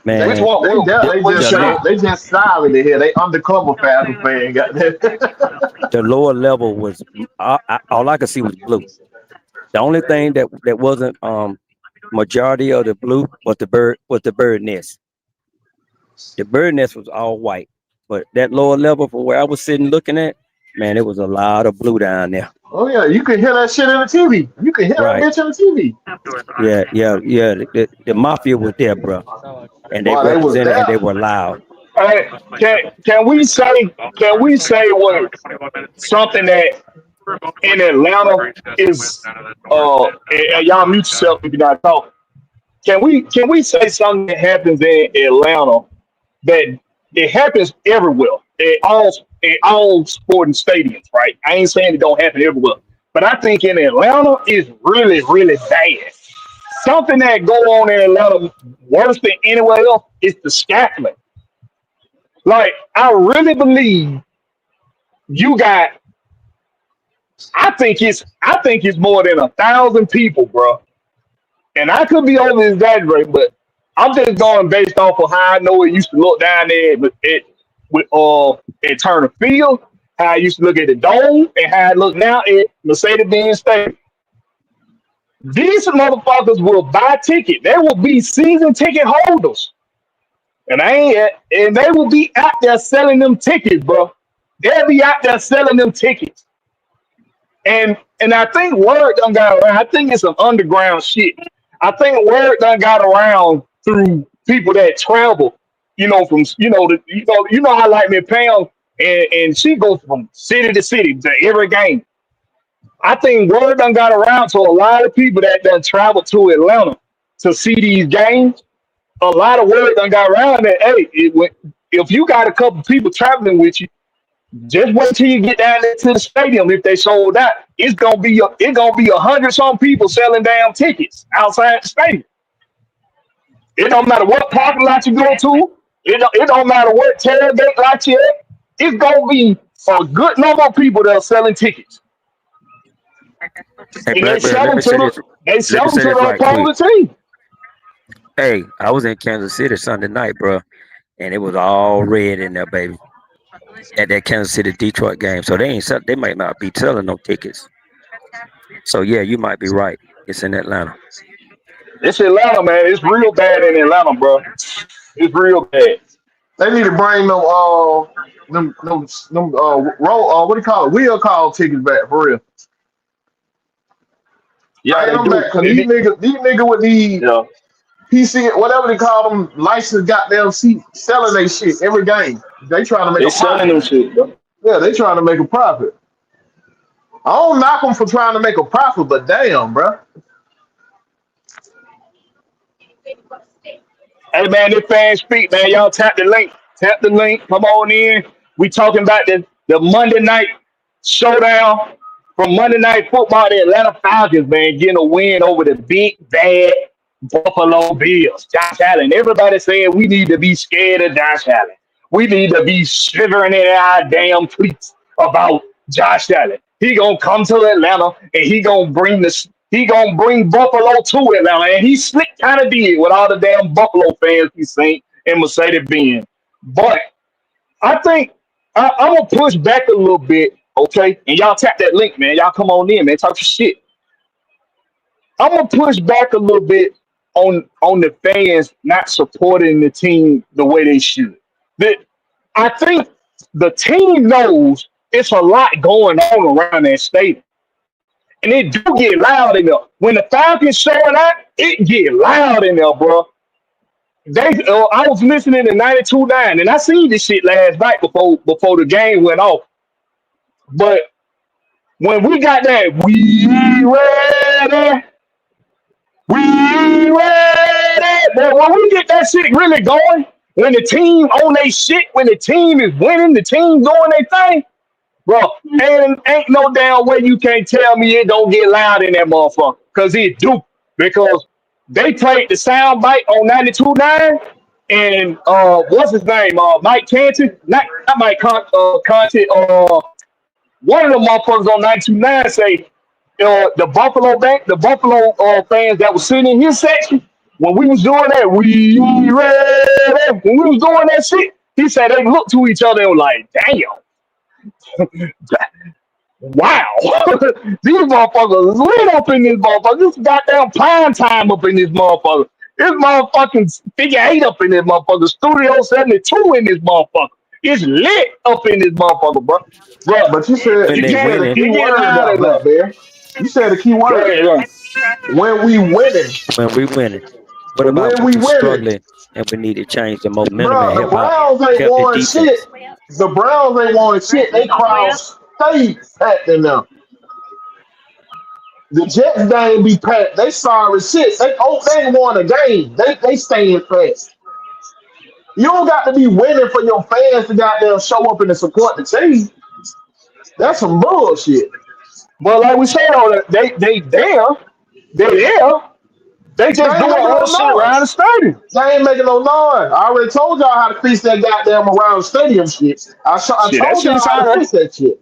Man, Which one? They just silent in here. They undercover Falcon fan. Got that. the lower level was all I could see was blue. The only thing that wasn't majority of the blue was the bird nest. The bird nest was all white, but that lower level from where I was sitting looking at, man, it was a lot of blue down there. Oh yeah, you can hear that shit in the TV. You can hear that bitch on the TV. Yeah. The mafia was there, bro, and they represented and they were loud. Can we say what something that in Atlanta is and y'all mute yourself if you're not talking. Can we say something that happens in Atlanta that it happens everywhere in all sporting stadiums, right? I ain't saying it don't happen everywhere, but I think in Atlanta is really, really bad. Something that go on in Atlanta worse than anywhere else is the scaffolding. Like, I really believe you got. I think it's more than 1,000 people, bro. And I could be over exaggerating, but I'm just going based off of how I know it used to look down there at Turner Field, how I used to look at the Dome, and how it look now at Mercedes-Benz Stadium. These motherfuckers will buy tickets. They will be season ticket holders. And they will be out there selling them tickets, bro. They'll be out there selling them tickets. And I think word done got around. I think it's some underground shit. I think word done got around through people that travel, from how like me Pam and she goes from city to city to every game. I think word done got around to a lot of people that done travel to Atlanta to see these games. A lot of word done got around that, hey, if you got a couple people traveling with you, just wait till you get down there to the stadium. If they sold out, it's gonna be 100 some people selling damn tickets outside the stadium. It don't matter what parking lot you go to. It don't matter what tailgate lot you at. It's gonna be a good number of people that are selling tickets. Hey, And they sell Blackberry, them to the opposing team. Hey, I was in Kansas City Sunday night, bro, and it was all red in there, baby. At that Kansas City Detroit game, so they might not be selling no tickets. So yeah, you might be right. It's in Atlanta. It's Atlanta, man. It's real bad in Atlanta, bro. It's real bad. They need to bring them what do you call it? Wheel call tickets back for real. Yeah, Bring them back, 'cause these niggas with these PC, whatever they call them, licensed goddamn seat, selling they shit every game. They trying to make a selling profit. them shit, bro. Yeah, they trying to make a profit. I don't knock them for trying to make a profit, but damn, bro. Hey man, this fan speak, man. Y'all tap the link. Tap the link. Come on in. We talking about the Monday night showdown from Monday Night Football. The Atlanta Falcons, man, getting a win over the big bad Buffalo Bills. Josh Allen. Everybody saying we need to be scared of Josh Allen. We need to be shivering in our damn tweets about Josh Allen. He gonna come to Atlanta and he gonna bring Buffalo to Atlanta, and he slick kind of did with all the damn Buffalo fans he seen in Mercedes-Benz. But I think I'm gonna push back a little bit, okay? And y'all tap that link, man. Y'all come on in, man. Talk your shit. I'm gonna push back a little bit on the fans not supporting the team the way they should. I think the team knows it's a lot going on around that stadium. And it do get loud in there. When the Falcons showing out, it get loud in there, bro. I was listening to 92.9, and I seen this shit last night before the game went off. But when we got that, we ready. But when we get that shit really going, when the team on they shit, when the team is winning, the team doing their thing, bro, ain't no damn way you can't tell me it don't get loud in that motherfucker. Cause it do. Because they played the sound bite on 92.9 and what's his name? Mike Canty, not Mike Conti, one of the motherfuckers on 92.9 say the Buffalo fans that was sitting in his section, when we was doing that, when we was doing that shit, he said they looked to each other and were like, damn. Wow. These motherfuckers lit up in this motherfucker. This goddamn prime time up in this motherfucker. This motherfucking figure 8 up in this motherfucker. Studio 72 in this motherfucker. It's lit up in this motherfucker, bro. But you said When you they said the winning, key You get word loud about enough. Blackberry. You said the key word. Yeah. When we winning. when we winning. What about When when we we winning. struggling and we need to change the momentum Bro, and the help out, Browns ain't help the won shit. defense? The Browns ain't won shit. They crowd stay packed in them. The Jets game be packed. They sorry shit. They ain't won a game. They staying packed. You don't got to be winning for your fans to goddamn show up and to support the team. That's some bullshit. But like we said, they there. They They just ain't doing making other no shit around the noise. stadium. They ain't making no noise. I already told y'all how to fix that goddamn around stadium shit. I Shit, that told shit y'all how to sounded fix that shit.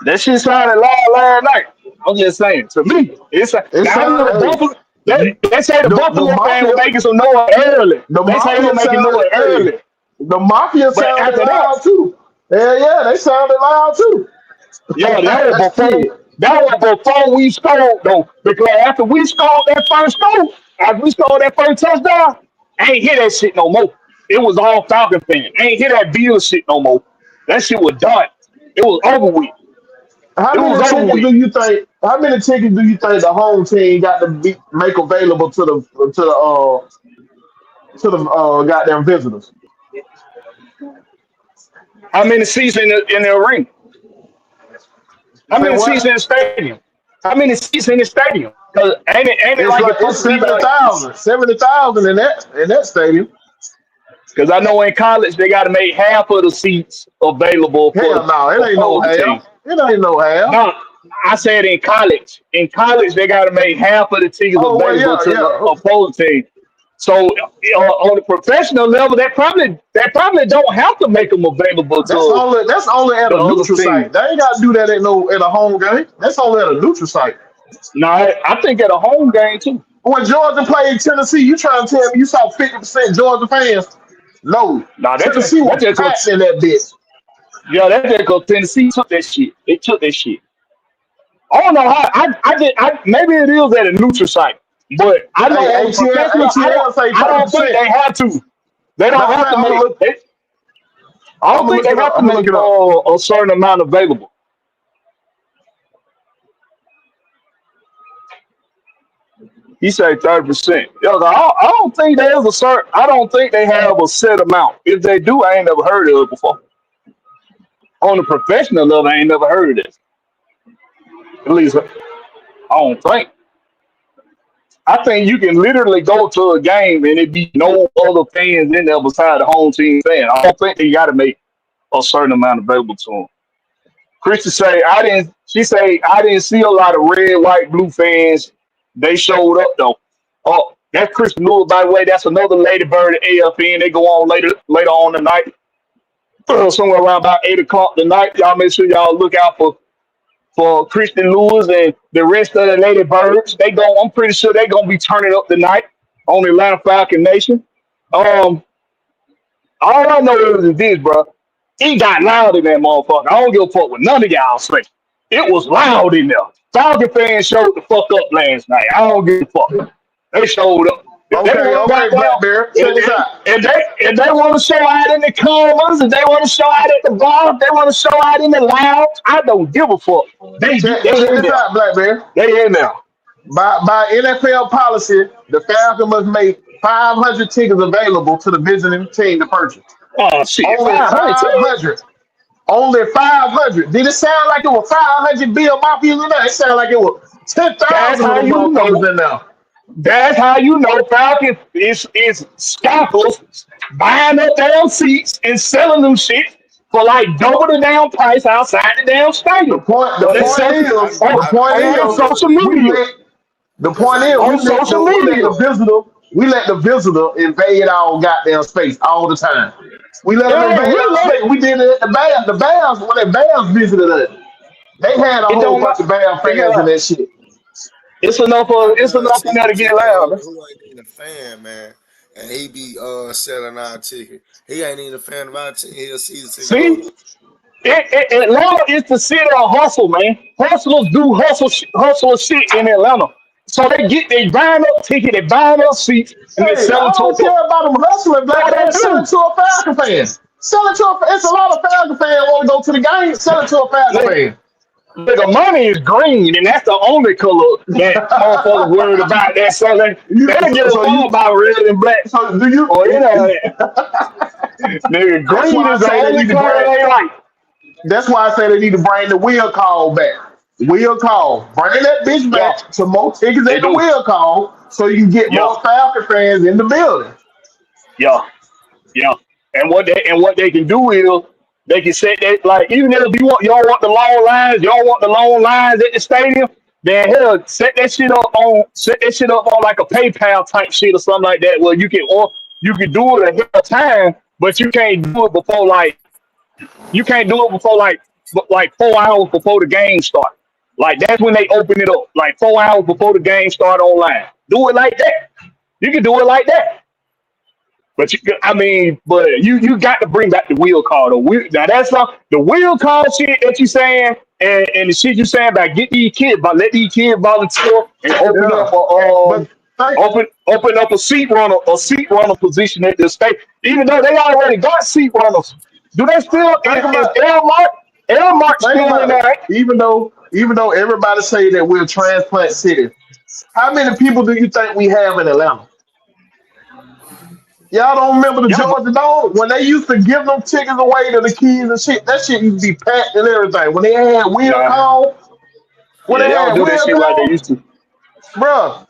that shit sounded loud last night. I'm just saying. To me, it's It now sound the hey, Buffalo. you, They say the the Buffalo fan was mafia making some noise early. the They say he was mafia making sounded noise hey, early, the mafia but sounded after that, loud too. Yeah, yeah, they sounded loud too. yeah, that was before. Shit. That was before we scored though. Because after we scored that first goal, after we scored that first touchdown, I ain't hear that shit no more. It was all Falcon fans. I ain't hear that Bill shit no more. That shit was done. It was over with. How It was many over tickets with. do you think? How many tickets do you think the home team got to make available to the goddamn visitors? How many seats in the arena? How Say many seats what? in the stadium? How many seats in the stadium? Cause ain't it It's like like it's it's supposed to be like? 70,000 in that stadium. Because I know in college they got to make half of the seats available for Hell the no, it ain't no opposing team. half. It ain't no half. No, I said in college. In college they got to make half of the tickets Oh well, available yeah, to the yeah. opposing team. So on the professional level, they probably don't have to make them available to That's only at the a other neutral team. site. They ain't got to do that at a home game. That's only at a neutral site. No, I think at a home game too. When Georgia played Tennessee, you trying to tell me you saw 50% Georgia fans? No, No, Tennessee that was just packed goes. in that bitch. Yeah, that just goes. Tennessee took that shit. They took that shit. I don't know how. Maybe it is at a neutral site, but I know Hey, on the professional, ATL say I don't think 30%. they have to. They don't Matter of have fact, to I'm gonna make. look. I I'm don't gonna think look they it up. have to I'm gonna make look it up. a certain amount available. He said 30%. Yeah, I don't think there is a certain. I don't think they have a set amount. If they do, I ain't never heard of it before. On the professional level, I ain't never heard of this. At least I don't think. I think you can literally go to a game and it be no other fans in there besides the home team fan. I don't think they got to make a certain amount available to them. Christy say I didn't. She say I didn't see a lot of red, white, blue fans. They showed up though. Oh, that's Christy Lewis, by the way. That's another Lady Bird at AFN. They go on later on tonight, somewhere around about 8 o'clock tonight. Y'all make sure y'all look out for Christian Lewis and the rest of the Lady Birds. I'm pretty sure they're gonna be turning up tonight on the Atlanta Falcon Nation. Um, all I know is this, bro. It got loud in that motherfucker. I don't give a fuck what none of y'all say. It was loud in there. Falcon fans showed the fuck up last night. I don't give a fuck. They showed up. If they Okay, want okay, goddamn, Blackberry. Check this out. if they want to show out in the corners, if they want to show out at the bar, if they want to show out in the lounge, I don't give a fuck. They Check in this there. out, Blackberry. They in there. By NFL policy, the Falcons must make 500 tickets available to the visiting team to purchase. Oh shit, Only 500 too. 500. Only 500. Did it sound like it was 500 Bill Mafias in there? It sounded like it was That's 10,000 of how them you know. motherfuckers in there. That's how you know Falcons is scalpers buying up damn seats and selling them shit for like double the damn price outside the damn The stadium. point, the But they point sell it is, the I point feel on you is, though. social we media. let the Cause point I is know On social we let media. the visitor invade our goddamn space all the time. We let them Yeah, invade we our let space. it. We did it at the Bears. The Bears, when the Bears visited us, they had a It whole don't bunch matter. of Bears fans in Yeah, that shit. it's got a enough in there season to get ticket loud. holder who ain't even a fan, man. And he be selling our ticket. He ain't even a fan of our team. He a season ticket holder. See, Atlanta is the city of hustle, man. Hustlers do hustle shit in Atlanta. So they buying up ticket, they buying up seats, and they Hey, sell I them to don't a care about them hustling, That's black what man. they Sell it do. to a Falcon fan. Sell it to a. It's a lot of Falcon fans want to go to the game. Sell it to a Falcon Look, fan. nigga, money is green, and that's the only color that motherfuckers worried about. That so they you don't give a so fuck you about red and black so do you? or any of that. Nigga, That's green why I is the say they only need to color bring. they like. That's why I say they need to bring the wheel call back. Wheel call. Bring that bitch Yeah, back. Some more tickets they at the do. wheel call so you can get Yeah, more Falcon fans in the building. yeah. Yeah, and what they can do is they can set that like even if you don't want the long lines, you don't want the long lines at the stadium. Then hell, set that shit up on like a PayPal type shit or something like that where you can do it ahead of time, but you can't do it before like 4 hours before the game start. Like that's when they open it up, like 4 hours before the game start online. Do it like that. You can do it like that. But you got to bring back the wheel call. Now that's not the wheel call shit that you saying, and the shit you saying about let these kids volunteer and Yeah. But think open up a seat runner position at the state. Even though they already got seat runners, do they still think is about Elmark think still in about it. there? Even though everybody say that we're transplant city, how many people do you think we have in Atlanta? Y'all don't remember the Yeah, but Georgia Dome when they used to give them tickets away to the kids and shit. That shit used to be packed and everything. When they had wheel nah, call, when yeah, they they don't had do that wheel shit like they call, used to. bruh.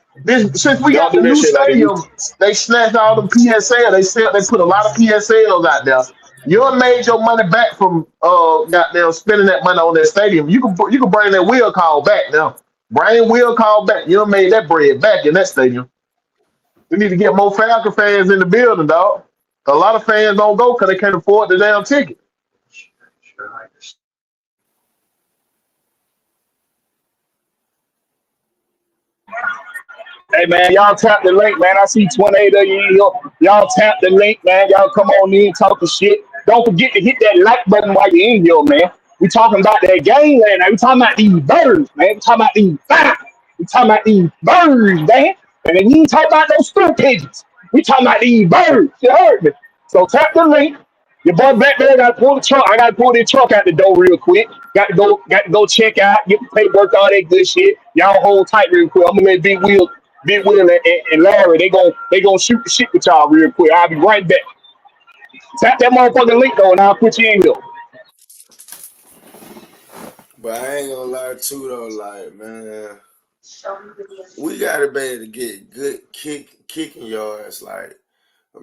Since we They don't got do the that new shit like they used stadium, to. they snatched all the PSL. They put a lot of PSLs out there. You done made your money back from goddamn spending that money on that stadium. You can bring that wheel call back now. Bring wheel call back. You done made that bread back in that stadium. We need to get more Falcon fans in the building, dog. A lot of fans don't go because they can't afford the damn ticket. Hey man, y'all tap the link, man. I see 28 of you in here. Y'all tap the link, man. Y'all come on in, talk the shit. Don't forget to hit that like button while you're in here, man. We talking about that game last night. We talking about these birds, man. We talking about these birds. We talking about these birds, man. And then you ain't talking about those stool pigeons. We talking about these birds. You heard me. So tap the link. Your boy back there got to pull the truck. I got to pull this truck out the door real quick. Got to go check out, get the paperwork, all that good shit. Y'all hold tight real quick. I'm gonna let Big Will and Larry. They gonna shoot the shit with y'all real quick. I'll be right back. Tap that motherfucking link though, and I'll put you in here. But I ain't gonna lie too though, like man, we gotta be able to get good kicking yards, like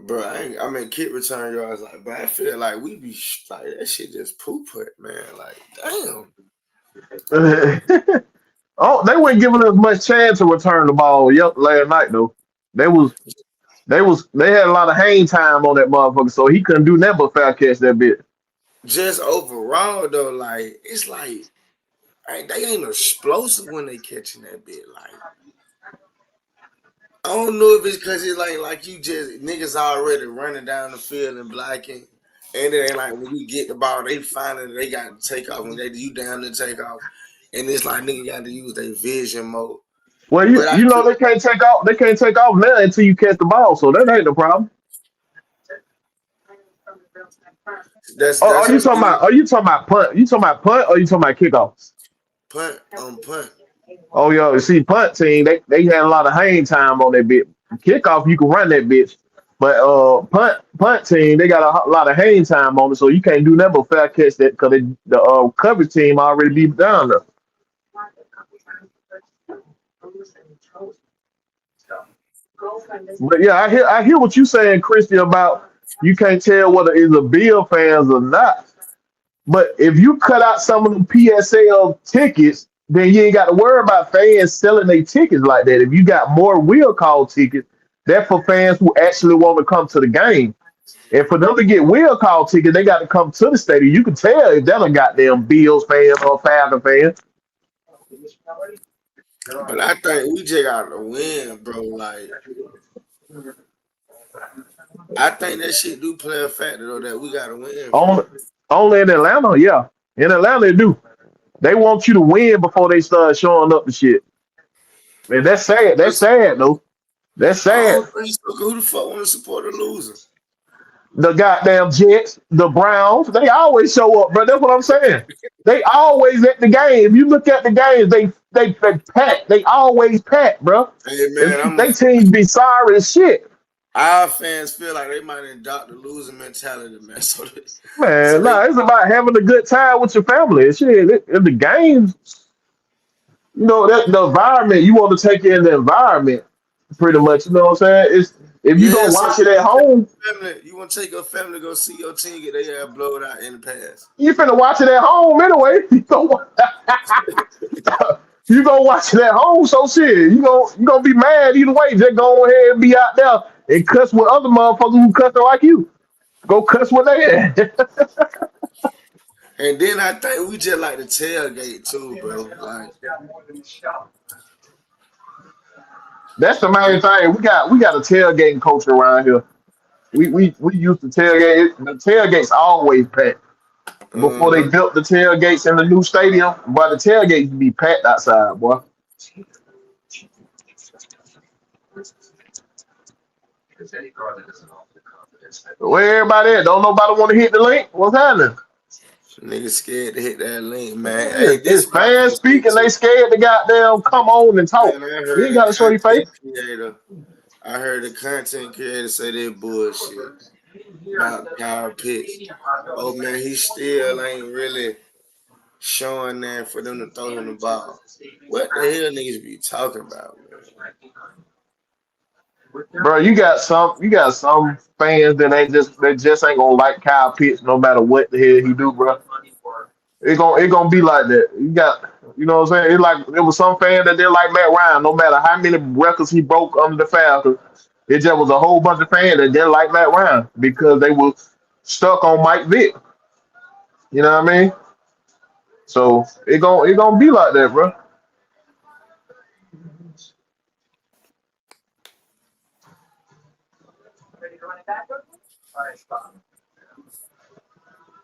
bro. I mean kick return yards, like. But I feel like we be like that shit just poo put, man. Like damn. Oh, they weren't giving us much chance to return the ball last night though. They was they had a lot of hang time on that motherfucker, so he couldn't do nothing but foul catch that bit. Just overall though, like it's like they ain't explosive when they catching that bit. Like I don't know if it's because it's like you just niggas already running down the field and blocking, and it ain't like when you get the ball, they finally they got to take off when they you down to take off, and it's like nigga got to use their vision mode. Well, But I you know took they can't take off. They can't take off now until you catch the ball. So that ain't the problem. Oh, that's on me. Are you talking about punt? You talking about punt or you talking about kickoff? Punt on punt. Oh, yo, see, punt team, they had a lot of hang time on that bit. Kickoff, you can run that bitch, but punt team, they got a lot of hang time on it, so you can't do nothing but fair catch that because the coverage team already be down there. But yeah, I hear what you saying, Christian, about you can't tell whether it's a Bill fans or not. But if you cut out some of the PSL tickets, then you ain't got to worry about fans selling their tickets like that. If you got more will call tickets, that's for fans who actually want to come to the game. And for them to get will call tickets, they got to come to the stadium. You can tell if they're a goddamn Bills fan or Falcon fan. But I think we just got to win, bro. Like I think that shit do play a factor though that we got to win for Only, real. only in Atlanta, yeah. In Atlanta, they do. They want you to win before they start showing up the shit. And that's sad. That's sad, though. That's I sad. don't think so. Who the fuck want to support a loser? The goddamn Jets, the Browns, they always show up, bro. That's what I'm saying. They always at the game. If you look at the games, they pack. They always pack, bro. Hey And man, I'm a they teams be sorry as shit. our fans feel like they might adopt the losing mentality, man. So Man, they nah, it's about having a good time with your family. Shit, in the games, you know, that the environment, you want to take in the environment pretty much. You know what I'm saying? It's if you go yeah. So watch it at home, you want to take your family to go see your team get their ass blowed out in the past. you finna watch it at home anyway. You gonna watch it at home, so shit. You gonna be mad either way. Just go ahead and be out there and cuss with other motherfuckers who cussing like you. Go cuss with they at. And then I think we just like the tailgate too, bro. Like That's the main thing. We got a tailgating culture around here. We used to tailgate. The tailgates always packed. Before they uh, built the tailgates in the new stadium, but the tailgates be packed outside, boy. Where everybody at? Don't nobody want to hit the link? What's happening? niggas scared to hit that link, man. Hey, It's this my fans first thing speaking. They too. scared to goddamn come on and talk. Man, You ain't got to show your face. I heard the content creator say that bullshit about Kyle Pitts. Oh man, he still ain't really showing that for them to throw him the ball. What the hell niggas be talking about, man? Bro, you got some fans that just ain't gonna like Kyle Pitts no matter what the hell he do, bro. It gonna be like that. You know what I'm saying? It was some fan that didn't like Matt Ryan, no matter how many records he broke under the Falcons. It just was a whole bunch of fans that didn't like Matt Ryan because they were stuck on Mike Vick. You know what I mean? So it gonna be like that, bro.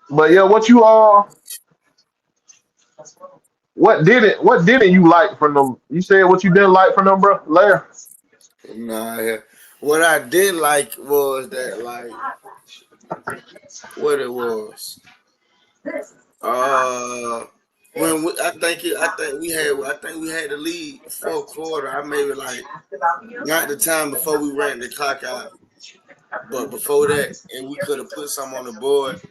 But yeah, what didn't you like from them? You said what you didn't like from them, bro, Larry. Nah, yeah. What I did like was that like what it was. Uh, I think we had the lead fourth quarter. I maybe like not the time before we ran the clock out, but before that, and we could have put some on the board,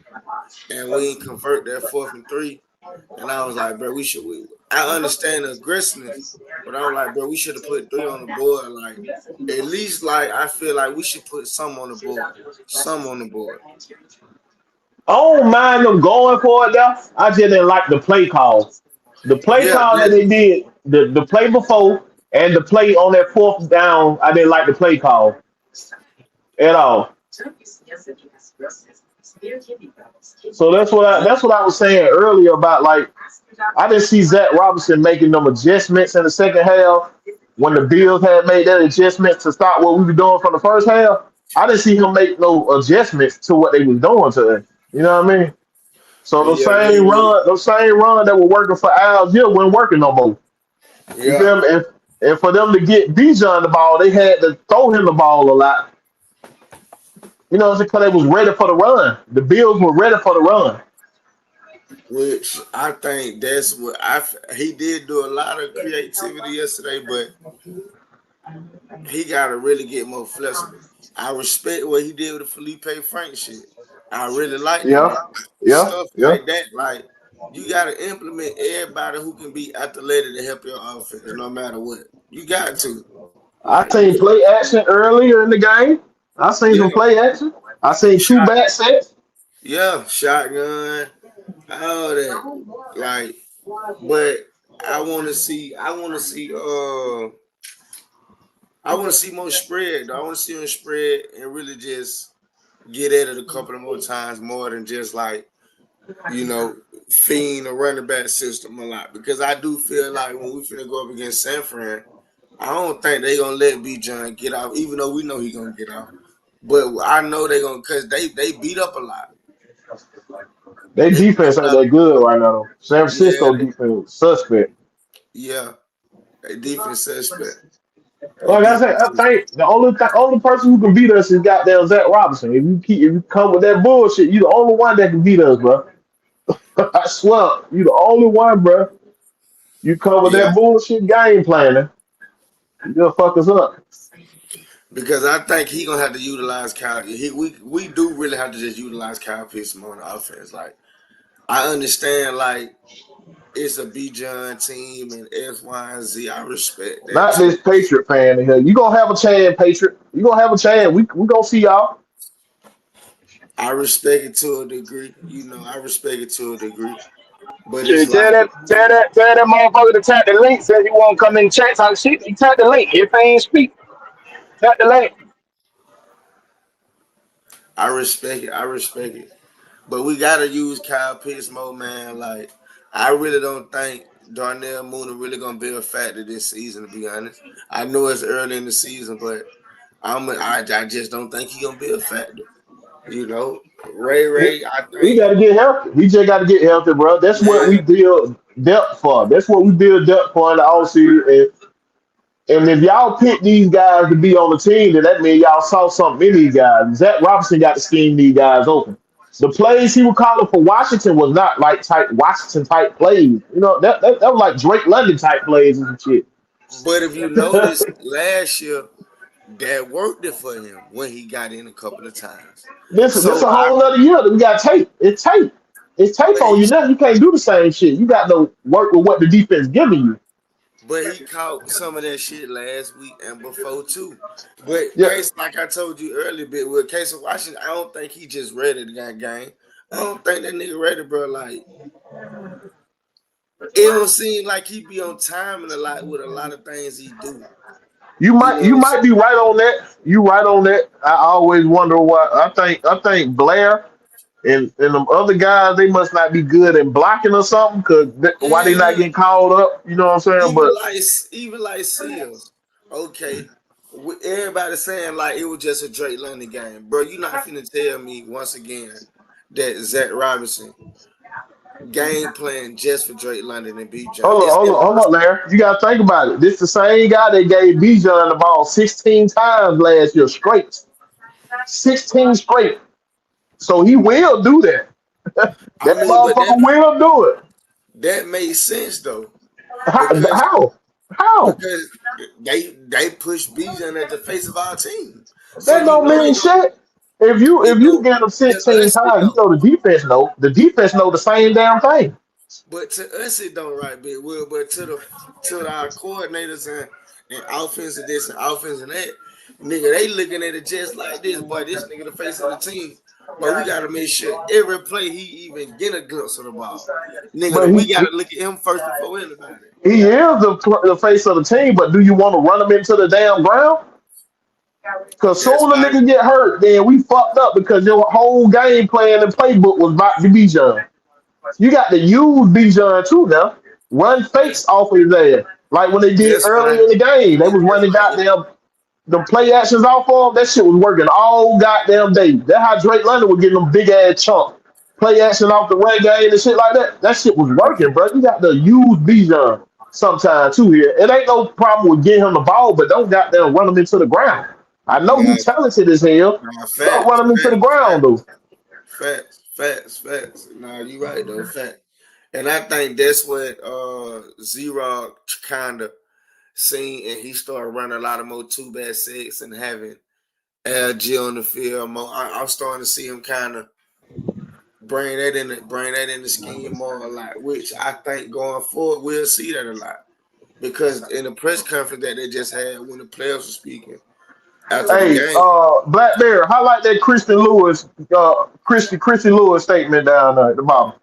and we didn't convert that 4th and 3. And I was like, bro, we should. I understand the aggressiveness, but I was like, bro, we should have put 3 on the board. Like at least, like I feel like we should put some on the board, some on the board. I don't mind them going for it though. I just didn't like the play call. The play Yeah, call that that, they did, the play before and the play on that fourth down, I didn't like the play call at all. So that's what I was saying earlier about like I didn't see Zach Robinson making them adjustments in the second half when the Bills had made that adjustment to stop what we were doing from the first half. I didn't see him make no adjustments to what they was doing to him. You know what I mean? So those yeah, same run that were working for Al, yeah, wasn't working no more. You yeah. feel me? And for them to get Bijan the ball, they had to throw him the ball a lot. You know, because they was ready for the run. The Bills were ready for the run. which I think that's what he did do a lot of creativity yesterday, but he got to really get more flexible. I respect what he did with the Felipe Frank shit. I really like that. Yeah, yeah, Stuff yeah. like that, like you got to implement everybody who can be athletic to help your offense, no matter what. You got to. I Like, seen play action earlier in the game. I seen yeah, some play action. I seen two shot, back sets. yeah, shotgun, all that. Like, but I want to see more spread. Though. I want to see him spread and really just get at it a couple of more times more than just like, fiend a running back system a lot. Because I do feel like when we finna go up against San Fran, I don't think they gonna let B John get off, even though we know he gonna get off. But I know they gonna because they beat up a lot. Their They beat defense up a ain't lot. that good right now. Though. San Yeah, Francisco defense suspect. yeah. They defense suspect. They Like I said, defense I suspect. think the only person who can beat us is goddamn Zach Robinson. If you come with that bullshit, you the only one that can beat us, bro. I swear, you the only one, bro. You come with Yeah. that bullshit game planning, you'll fuck us up. Because I think he gonna have to utilize Kyle. We do really have to just utilize Kyle Pitts more on the offense. Like I understand, like it's a B John team and X, Y, and Z. I respect that Not this too. Patriot fan in here. You gonna have a chance, Patriot. You gonna have a chance. We gonna see y'all. I respect it to a degree. I respect it to a degree. But it's Shit, like, tell that motherfucker to tap the link. Says he won't come in the chat talk shit. He tap the link. If they ain't speak, tap the link. I respect it. I respect it. But we gotta use Kyle Pitts more, man. Like, I really don't think Darnell Mooney really gonna be a factor this season. To be honest, I know it's early in the season, but I just don't think he gonna be a factor. Ray, I He think, got to get healthy. We just got to get healthy, bro. That's what we yeah, build depth for. That's what we build depth for in the offseason. And if y'all pick these guys to be on the team, then that means y'all saw something in these guys. Zach Robinson got to scheme these guys open. The plays he was calling for Washington was not like type Washington type plays. You know, that was like Drake London type plays and shit. but if you notice last year, that worked it for him when he got in a couple of times. This So a whole other year that we got tape. It's tape. It's tape but on he you now. You can't do the same shit. You got to work with what the defense giving you. But he caught some of that shit last week and before too. But Yeah. Case, like I told you earlier, bit with Case of Washington, I don't think he just ready to that game. I don't think that nigga ready, bro. Like it don't seem like he be on time and a lot with a lot of things he do. You You know might what I'm be right on that. You right on that. I always wonder why. I think Blair and them other guys, they must not be good in blocking or something. Cause why they not saying? getting called up? You know what I'm saying? Even But like even like Seals, okay. Everybody saying like it was just a Drake London game, bro. You not finna tell me once again that Zach Robinson game plan just for Drake London and B John. It's hold on, impossible. Larry. You gotta think about it. This the same guy that gave Bijan the ball 16 times last year straight. 16 straight. So he will do that. I That mean, but motherfucker will do it. that made sense though How? because How? How? because they push B John at the face of our team, so That don't they mean going shit. If it you don't get them to 16 us it times, you don't. know the defense know. The defense know the same damn thing. But to us it don't right big will. But to our coordinators and offense and this and offense and that, nigga, they looking at it just like this. Boy, this nigga the face of the team. But we gotta make sure every play he even get a glimpse of the ball. But Nigga, we gotta look at him first before anybody. he is the face of the team. But do you want to run him into the damn ground? Because That's soon the why nigga get hurt, then we fucked up because your whole game plan and playbook was about to be Bijan. You got to use Bijan too now. Run fakes that's off of his ass. Like when they did that's earlier why in the game. They and was that's running why goddamn the play actions off of him. That shit was working all goddamn day. That's how Drake London was getting them big ass chunk. Play action off the run game and shit like that. That shit was working, bro. You got to use Bijan. sometime too here. It ain't no problem with getting him the ball, but don't goddamn run him into the ground. I know he's Nah, talented as hell. nah, Don't run facts, him into the facts, ground though. facts, facts. Nah, you right though, fact. And I think that's what Zero kind of seen, and he started running a lot of more two bad sets and having LG on the field more. I'm starting to see him kind of bring that in the scheme more a lot, which I think going forward we'll see that a lot. Because in the press conference that they just had when the players were speaking after the Hey, game, Blackberry, highlight that Christian Lewis statement down there at the bottom.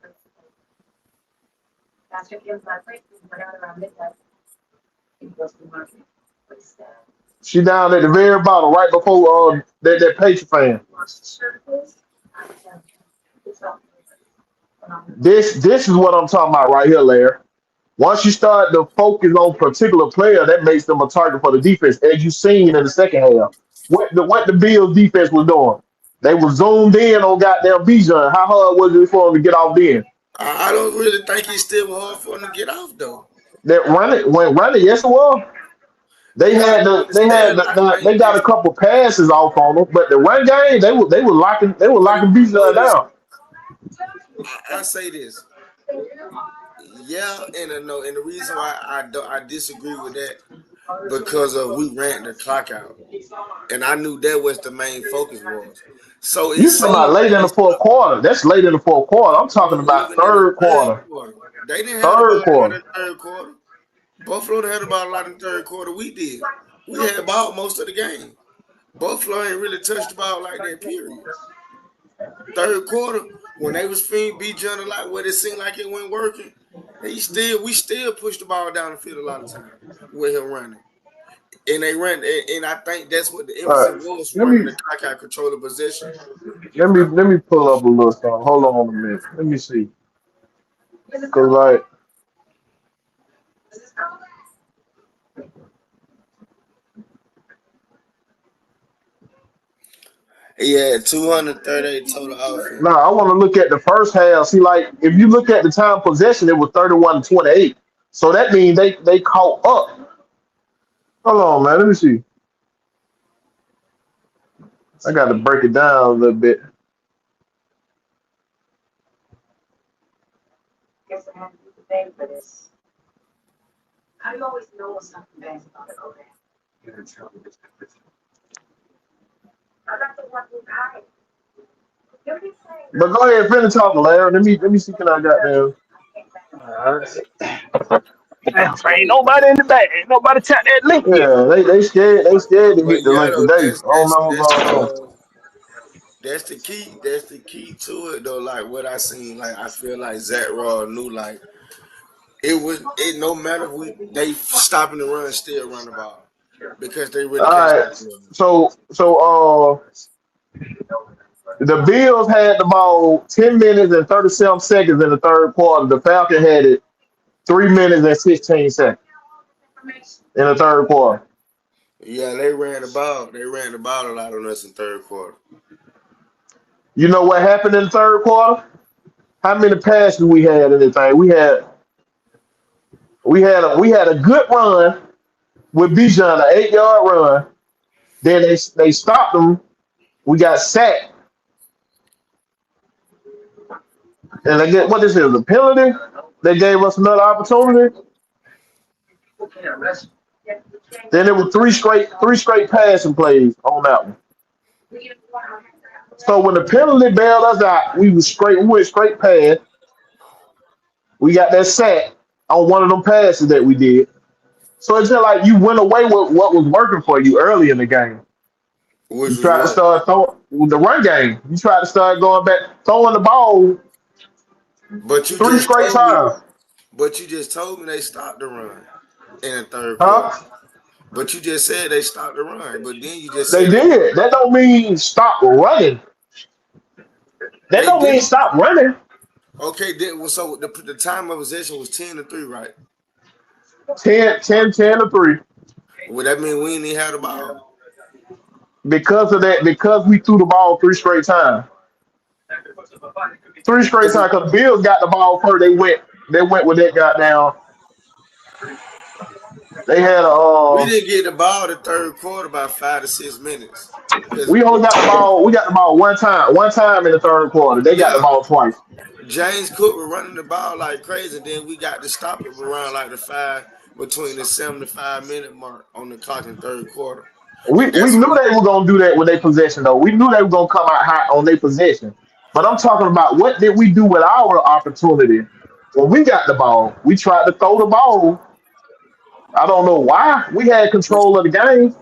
She down at the very bottom, right before that Patriot fan. This is what I'm talking about right here, Larry. Once you start to focus on particular player, that makes them a target for the defense, as you seen in the second half. What the Bills defense was doing, they were zoomed in on goddamn Bijan. How hard was it for him to get off then? I don't really think he's still hard for him to get off though. That run it, yes it was. They Yeah, had I understand. I they think got a this. couple passes off on them, but the run game they were locking Bijan down. I say this. Yeah, and no, and the reason why I disagree with that because of we ran the clock out, and I knew that was the main focus was. So it You talking about seemed late like in they the fourth stopped. quarter? That's late in the fourth quarter. I'm talking No, about even in the third third quarter. quarter, they didn't have the Third ball a lot in quarter. the third quarter. Buffalo had the ball a lot in the third quarter. We did. We had the ball most of the game. Buffalo ain't really touched the ball like that. Period. Third quarter, when they was feeding B John a lot, where it seemed like it wasn't working, we still pushed the ball down the field a lot of times with him running. And they ran, and I think that's what the All emphasis right. was, Let running me the clock out, control the possession. let me pull up a little something. Hold on a minute. Let me see. Cause like He had 238 total offense. nah, I want to look at the first half. See, like if you look at the time possession, it was 31-28. So that means they caught up. Hold on, man. Let me see. I got to break it down a little bit. But go ahead, finish talking, Larry. Let me see. Can I got there? Ain't nobody in the back. Ain't nobody tap that link yet. Yeah, they scared to But hit the yeah, link though, today. I don't know what's going on. that's the key. That's the key to it, though. Like what I seen, like I feel like Zach Raw knew, like it. No matter they stopping the run, still run the ball because they really All can't stop right. the run. So the Bills had the ball 10 minutes and 37 seconds in the third quarter. The Falcons had it 3 minutes and 16 seconds in the third quarter. Yeah, they ran the ball. They ran the ball a lot on us in third quarter. You know what happened in the third quarter? How many passes we had in the thing? We had a good run with Bijan, an 8-yard run. Then they stopped them. We got sacked. And they get what this is, a penalty. They gave us another opportunity. Then it was three straight passing plays on that one. So when the penalty bailed us out, we went straight past. We got that sack on one of them passes that we did. So it's just like you went away with what was working for you early in the game. You Which was tried to what? start throwing with the run game. You tried to start going back, throwing the ball But you three just straight told me. times. But you just told me they stopped the run in the third quarter. Huh? But you just said they stopped the run. But then you just They said did. That don't mean stop running. That they don't mean did. stop running. Okay, so the time of possession was 10-3, right? 10-3. Well, that mean we didn't have the ball. Because of that, because we threw the ball three straight times. Three straight If it, times because Bills got the ball first. They went with that goddamn They had We didn't get the ball the third quarter about 5 to 6 minutes. Because we only got the ball. We got the ball one time in the third quarter. They got the yeah, ball twice. James Cook was running the ball like crazy. Then we got to stop it around like between the 7 to 5 minute mark on the clock in the third quarter. We And we that's knew when they were gonna do that with their possession though. We knew they were gonna come out hot on their possession. But I'm talking about what did we do with our opportunity when we got the ball? We tried to throw the ball. I don't know why. We had control of the game.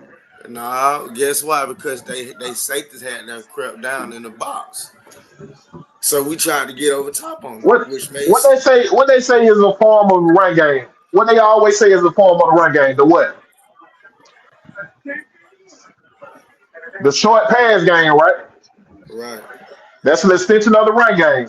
no, guess why? Because they safeties had them crept down in the box. So we tried to get over top on them, What which made what they say is a form of run game. What they always say is a form of the run game. The what? The short pass game, right? right. That's an extension of the run game.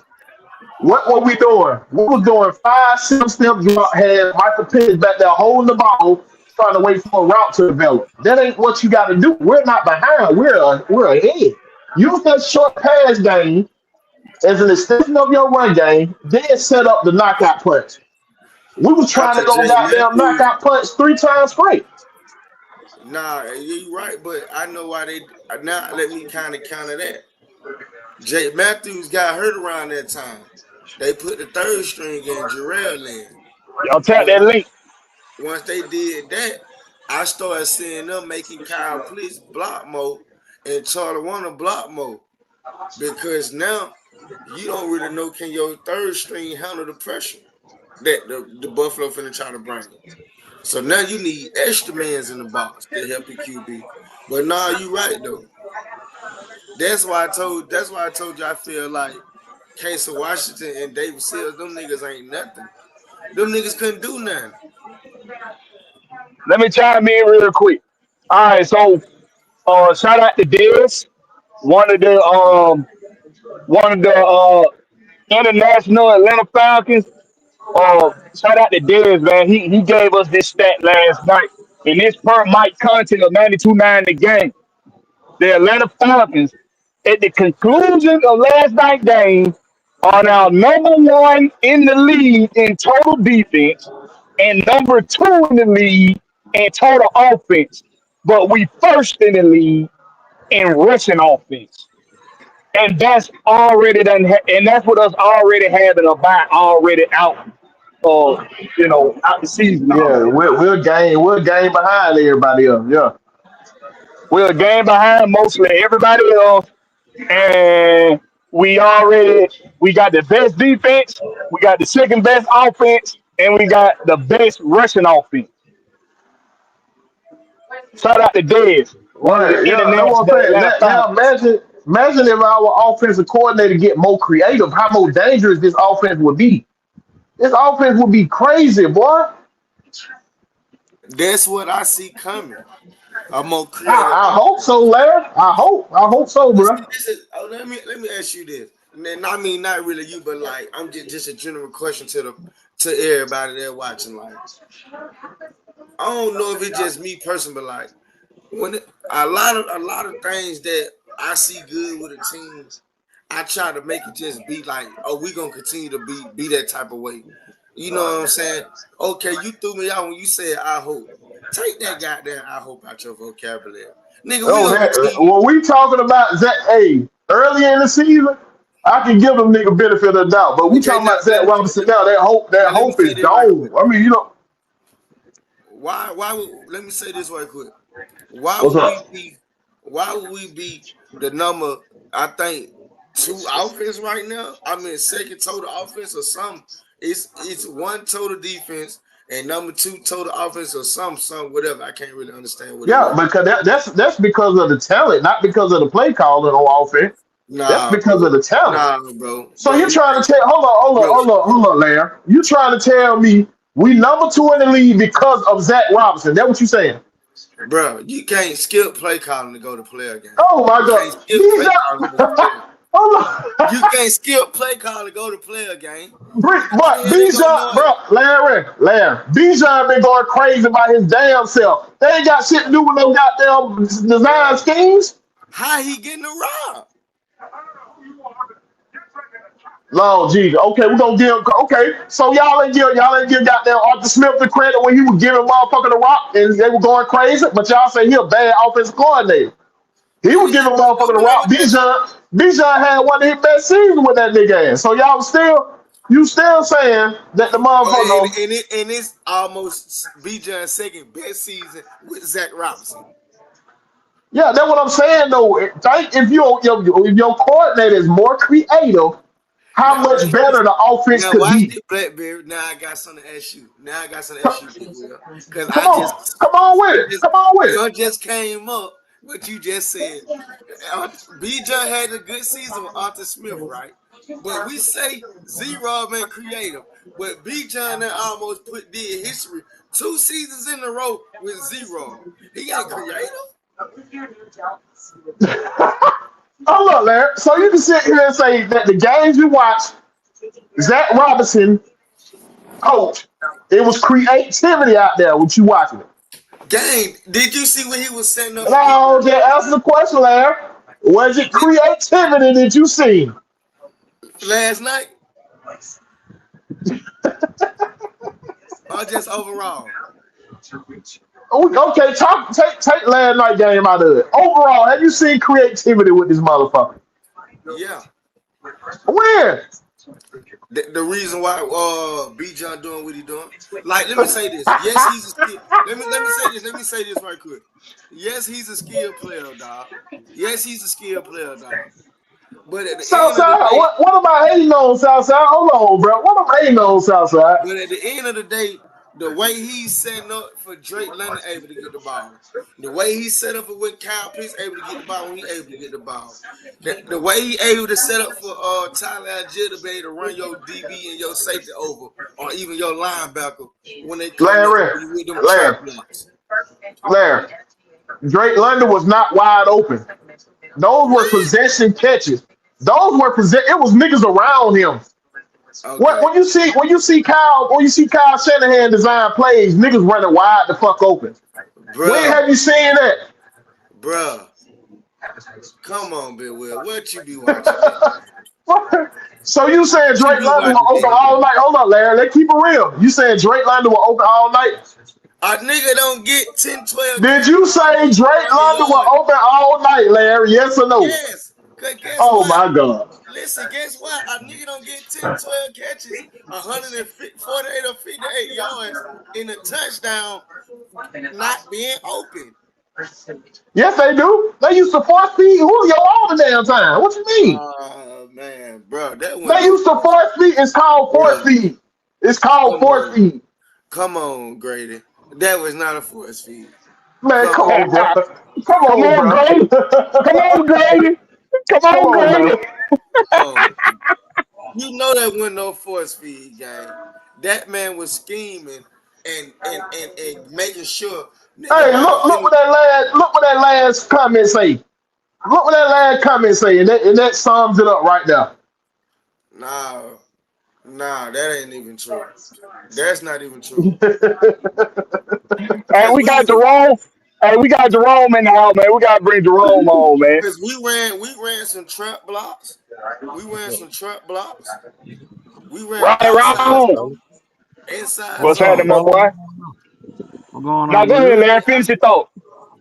What were we doing? We was doing 5, 6 step drop, had Michael Penix back there holding the ball, trying to wait for a route to develop. That ain't what you got to do. We're not behind. We're ahead. Use that short pass game as an extension of your run game, then set up the knockout punch. We was trying to After go Jay goddamn Matthews, knockout punch 3 times straight. nah, you're right, but I know why they now let me kind of counter that. Jay Matthews got hurt around that time. They put the third string in Jarrell in. Y'all tap When that link. once they did that, I started seeing them making Kyle Pitts block mode and Charlie Warner block mode because now you don't really know can your third string handle the pressure that the Buffalo finna try to bring. So now you need extra mans in the box to help your QB. But nah, you right though. That's why I told you I feel like Casey Washington and David Sills, them niggas ain't nothing. Them niggas couldn't do nothing. Let me chime in real quick. All right, so shout out to Dez, one of the um one of the international Atlanta Falcons. Shout out to Dez, man. He gave us this stat last night. And this per Mike content of 92.9 the game. The Atlanta Falcons, at the conclusion of last night's game, are now number one in the league in total defense and number two in the league in total offense. But we first in the league in rushing offense. And that's already done, and that's with us already having a bye already out, out the season Yeah, already. we're game behind everybody else. Yeah. We're a game behind mostly everybody else, and we got the best defense, we got the second best offense, and we got the best rushing offense. Shout out to Dez, one of the Right. Yeah, that's international what I'm saying. Atlanta Now Falcons. imagine if our offensive coordinator get more creative, how more dangerous this offense would be. This offense would be crazy, boy. That's what I see coming. A more creative I offense. hope so, Larry. I hope so, But see, bro. let me ask you this. And then, I mean, not really you, but like I'm just a general question to everybody there watching. Like, I don't know if it's just me personally, but like a lot of things that I see good with a team, I try to make it just be like, oh, we gonna continue to be that type of way. You know what I'm saying? Okay, you threw me out when you said I hope. Take that goddamn I hope out your vocabulary. Nigga, we Oh, gonna continue. when we talking about Zach, hey, earlier in the season, I can give them nigga benefit of the doubt, but we Okay, talking about Zach Robinson now. That let me hope say is this right quick. gone. I mean, Let me say this right quick. Why what's would up? we be the number, I think, two offense right now? I mean second total offense or something. It's one total defense and number two total offense or some whatever. I can't really understand what it Yeah, is. because that's because of the talent, not because of the play calling on offense. That's Nah, because of bro. the talent. Nah, bro. So Bro, you're you trying to tell? bro, Hold on, Larry. You trying to tell me we number two in the league because of Zach Robinson? That what you saying? bro, you can't skip play calling to go to player game. Oh my You can't God, skip play calling to go to player. Bijan. Hold You on. can't skip play call to go to player game. How the But hell they gonna Bijan, know it? bro, Larry, Bijan been going crazy by his damn self. They ain't got shit to do with no goddamn design schemes. How he getting around? Lord Jesus. Okay, we're gonna give him. Okay, so y'all ain't give goddamn Arthur Smith the credit when he was giving motherfucker the rock and they were going crazy. But y'all say he a bad offensive coordinator. He was giving motherfucker the rock. Bijan had one of his best seasons with that nigga ass. So you still saying that the motherfucker? And it's almost Bijan's second best season with Zach Robinson. Yeah, that's what I'm saying though. Think if your coordinator is more creative, how Now, much better the offense now could watch be. this, Blakberry. Now I got something to ask you. Big Will. Because Come on with it. Come on with it. you just came up, but you just said Bijan had a good season with Arthur Smith, right? But we say Z-Rob ain't creative. But Bijan that almost did history 2 seasons in a row with Z-Rob. He ain't creative. Oh look, Larry. So you can sit here and say that the games you watch, Zach Robinson coach, it was creativity out there when you watching it. Gang, did you see what he was setting up? No, just answer the question, Larry. Was it creativity that you seen Last night? Or just overall? Okay, take last night game out of it. Overall, have you seen creativity with this motherfucker? Yeah. When? The reason why Bijan doing what he doing. Like, let me say this. Yes, he's a skill. Let me say this right quick. Yes, he's a skilled player, dog. But at the end of the Southside, day, what am I hating on Southside? Hold on, bro. What am I hating on Southside? but at the end of the day, the way he's setting up for Drake London able to get the ball, the way he's set up for when Kyle Pitts able to get the ball when he able to get the ball, the way he able to set up for Tyler Algier to be able to run your DB and your safety over, or even your linebacker when they come with them trap blocks. Larry, Drake London was not wide open. Those were possession catches. It was niggas around him. Okay. When you see Kyle Shanahan design plays, niggas running wide the fuck open. Bruh, when have you seen that? Bruh. Come on, Big Will. What you be watching? So you saying Drake London will open all night? Hold on, Larry. Let's keep it real. You saying Drake London will open all night? A nigga don't get 10, 12. Did you say Drake London will open all night, Larry? Yes or no? Yes. Oh my God. Listen, guess what? A nigga don't get 10, 12 catches, 148 or 58 yards in a touchdown not being open. Yes, they do. They used to force feed Julio all the damn time. What you mean? Oh man, bro, they used to force feed. It's called force feed. It's called force feed. Come on, Grady. That was not a force feed. Man, come on, bro. Come on, Grady. Come on, Grady. Come on, Grady. You know that wasn't no force feed, gang. That man was scheming and making sure. Hey, look what that last comment say. Look what that last comment say, and that sums it up right there. Nah, that ain't even true. That's not even true. Hey, we got Jerome. Hey, we got Jerome in the house, man. We gotta bring Jerome on, man. Because we ran some trap blocks. We ran inside. What's happening, my boy? What's going on? Now go ahead, Larry. Finish your thought.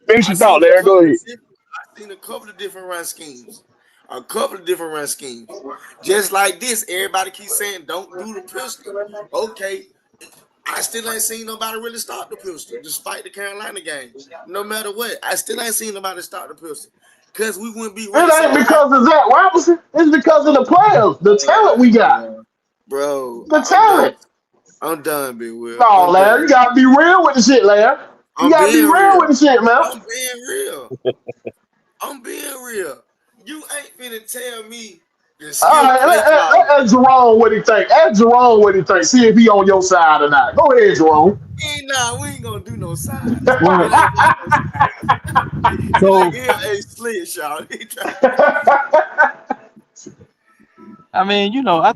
Larry. Go ahead. I've seen a couple of different run schemes. Just like this, everybody keeps saying, don't do the pistol. Okay. I still ain't seen nobody really stop the pistol, despite the Carolina game. No matter what, I still ain't seen nobody stop the pistol. Because we wouldn't be It ain't because of Zach Robinson. It's because of the players, the talent we got. Bro. The talent. I'm done, Big Will. No, Larry, you gotta be real with the shit, Larry. You gotta be real with the shit, man. I'm being real. You ain't finna tell me. All right, ask Jerome what he think. See if he on your side or not. Go ahead, Jerome. Nah, we ain't gonna do no side. So a slid shot. I mean,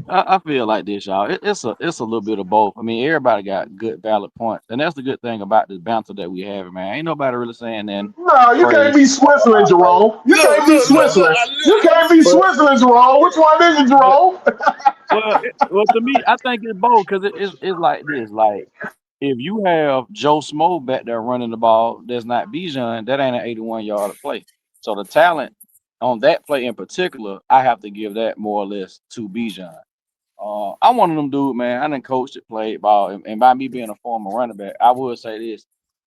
I feel like this, y'all. It's a little bit of both. I mean, everybody got good valid points, and that's the good thing about this banter that we have, man. Ain't nobody really saying nothing No, you can't crazy be or Switzerland, outrageous. Jerome. You can't be Look. Switzerland. You can't be But Switzerland, Jerome. Which one is it, but Jerome? well, to me, I think it's both because it's like this. Like if you have Joe Smo back there running the ball, that's not Bijan. That ain't an 81-yard play. So the talent on that play in particular, I have to give that more or less to Bijan. I'm one of them dude, man. I done coached it, played ball, and by me being a former running back, I would say this: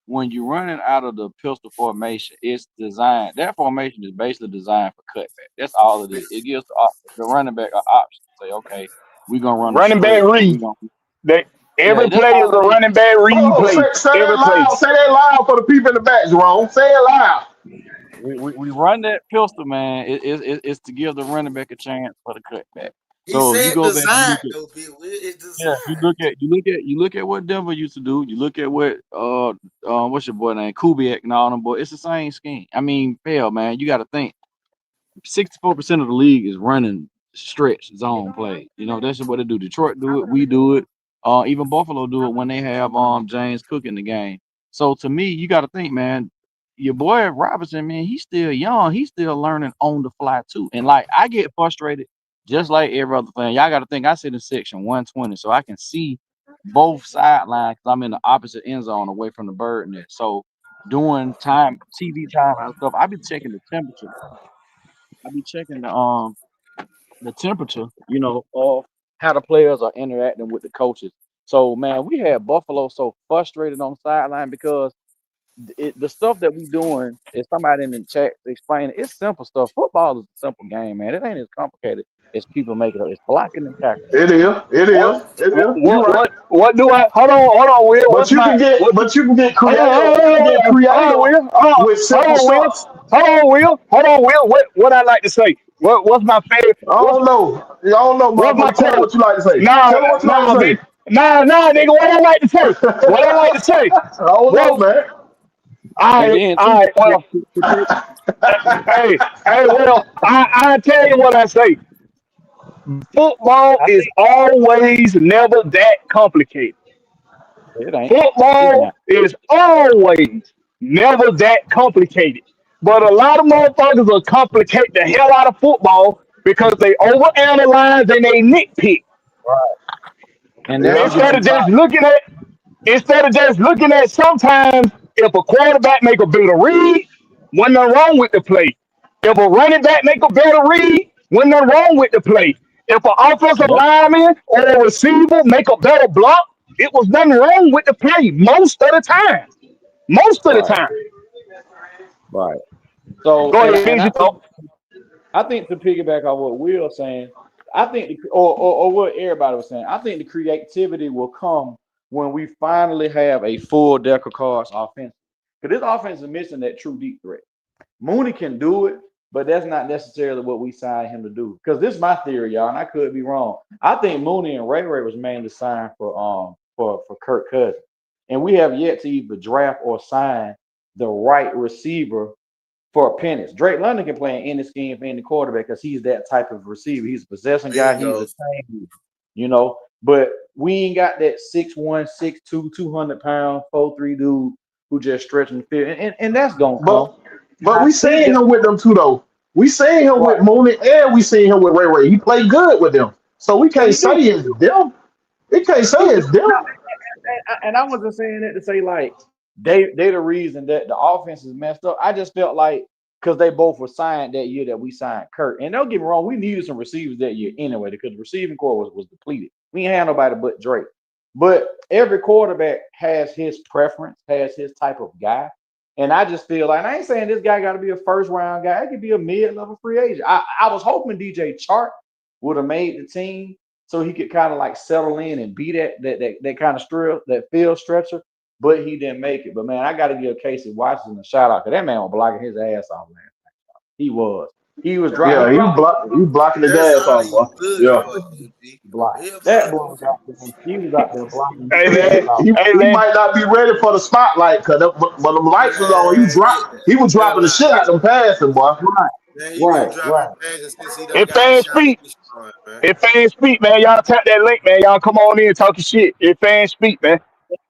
when you're running out of the pistol formation, it's designed. That formation is basically designed for cutback. That's all it is. It gives the running back an option to say, okay, we're gonna run a Running back stretch, or we read. gonna They, yeah, every that's play is all a it is. running back read Oh, play. say that Every play. loud. Say that loud for the people in the back, Jerome. Say it loud. We run that pistol, man. It's to give the running back a chance for the cutback. He So if you said go back and design look at though, Big Will. It's yeah, design. you look at what Denver used to do. You look at what what's your boy name Kubiak and all them boys. It's the same scheme. I mean, hell, man, you got to think 64% of the league is running stretch zone play. That's what they do. Detroit do it. We do it. Even Buffalo do it when they have James Cook in the game. So to me, you got to think, man. Your boy Robinson, man, he's still young. He's still learning on the fly too. And like I get frustrated, just like every other thing. Y'all got to think I sit in section 120, so I can see both sidelines. 'Cause I'm in the opposite end zone, away from the bird net. So doing TV time and stuff, I be checking the temperature. I be checking the temperature, of how the players are interacting with the coaches. So man, we had Buffalo so frustrated on the sideline because the stuff that we doing is somebody in the chat explaining it's simple stuff. Football is a simple game, man. It ain't as complicated as people make it up. It's blocking and tackling. It is. It What is. It is. You what right. what what do I hold on, Will? But What's you can my get. what But you can get hold on, creative. hold You can get on, creative Will. with Hold simple on, Will. stuff. Hold on, Will. What I like to say? What's my favorite? I don't know. I don't know, What's my motherfucker. Tell her quote? what you like to say. Nah, Tell her what you like nah, to bitch. Nah, nigga. What I like to say? What I like to say? say. I don't know, Well, man. And then all too, right. Well, well, I tell you what I say. Football I is think always never that complicated. it ain't. It's Football not. is always never that complicated. But a lot of motherfuckers will complicate the hell out of football because they overanalyze and they nitpick. Right. And that's Yeah. what you Instead see. of just looking at sometimes if a quarterback make a better read, when nothing wrong with the play. If a running back make a better read, when nothing wrong with the play. If an offensive Yep. lineman or a receiver make a better block, it was nothing wrong with the play most of the time. Most of the Right. time. Right. So Go and ahead, and finish I your think thought. I think to piggyback on what Will's saying, I think or what everybody was saying, I think the creativity will come when we finally have a full deck of cards offense. Because this offense is missing that true deep threat. Mooney can do it, but that's not necessarily what we signed him to do. Because this is my theory, y'all, and I could be wrong. I think Mooney and Ray was mainly signed for Kirk Cousins, and we have yet to either draft or sign the right receiver for penance. Drake London can play in any scheme for any quarterback because he's that type of receiver. He's a possession There you guy. He's a go. chain, But we ain't got that 6'1", 6'2", 200-pound, 4'3" dude who just stretching the field, and that's gonna come. But And I we think seen that him with them too though. We seen him with right, Mooney and we seen him with Ray Ray. He played good with them. So we and can't he say do. it's them. We can't say it's them. And I wasn't saying that to say like they the reason that the offense is messed up. I just felt like because they both were signed that year that we signed Kurt. And don't get me wrong, we needed some receivers that year anyway because the receiving core was depleted. We ain't had nobody but Drake. But every quarterback has his preference, has his type of guy. And I just feel like, and I ain't saying this guy got to be a first round guy. It could be a mid-level free agent. I was hoping DJ Chark would have made the team so he could kind of like settle in and be that kind of that field stretcher, but he didn't make it. But man, I got to give Casey Washington a shout out because that man was blocking his ass off last night. He was. He was driving. Yeah, He dropped he blocking his That's ass all off, he boy. good Yeah. for, QB. block. He'll That block. boy was out there. He was out there blocking Hey his ass man, off. hey He man, might not be ready for the spotlight because when them lights was on, Man, get that. he was Hell dropping the out. shit out them passing, boy. Right, Man, you been right, dropping right. passes since he done if got the fans shot. speak, All right, man. If fans speak, man, y'all tap that link, man. Y'all come on in and talk your shit. If fans speak, man.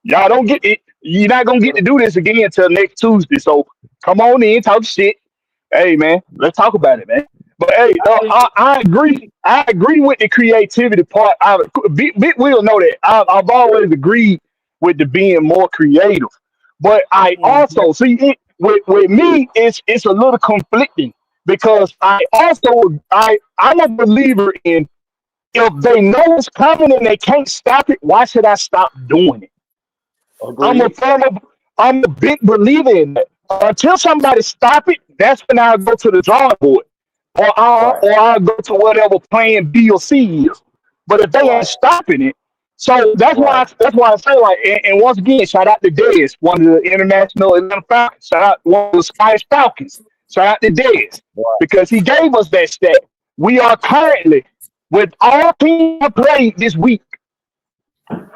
Y'all don't get it. You're not gonna get to do this again until next Tuesday. So come on in, talk shit. Hey, man, let's talk about it, man. But hey, I agree. I agree with the creativity part. Big will know that. I've always agreed with the being more creative. But I also see it with me. It's a little conflicting because I'm a believer in if they know it's coming and they can't stop it, why should I stop doing it? I'm a Agreed. firm, I'm a big believer in that. Until somebody stop it, that's when I'll go to the drawing board, Right. or I'll go to whatever plan B or C is. But if they ain't Right. stopping it, so Right. that's why I say like, and once again, shout out to Dez, one of the international Atlanta Falcons. Shout out one of the Spanish Falcons. Shout out to Dez Right. because he gave us that stat. We are currently with all teams played this week.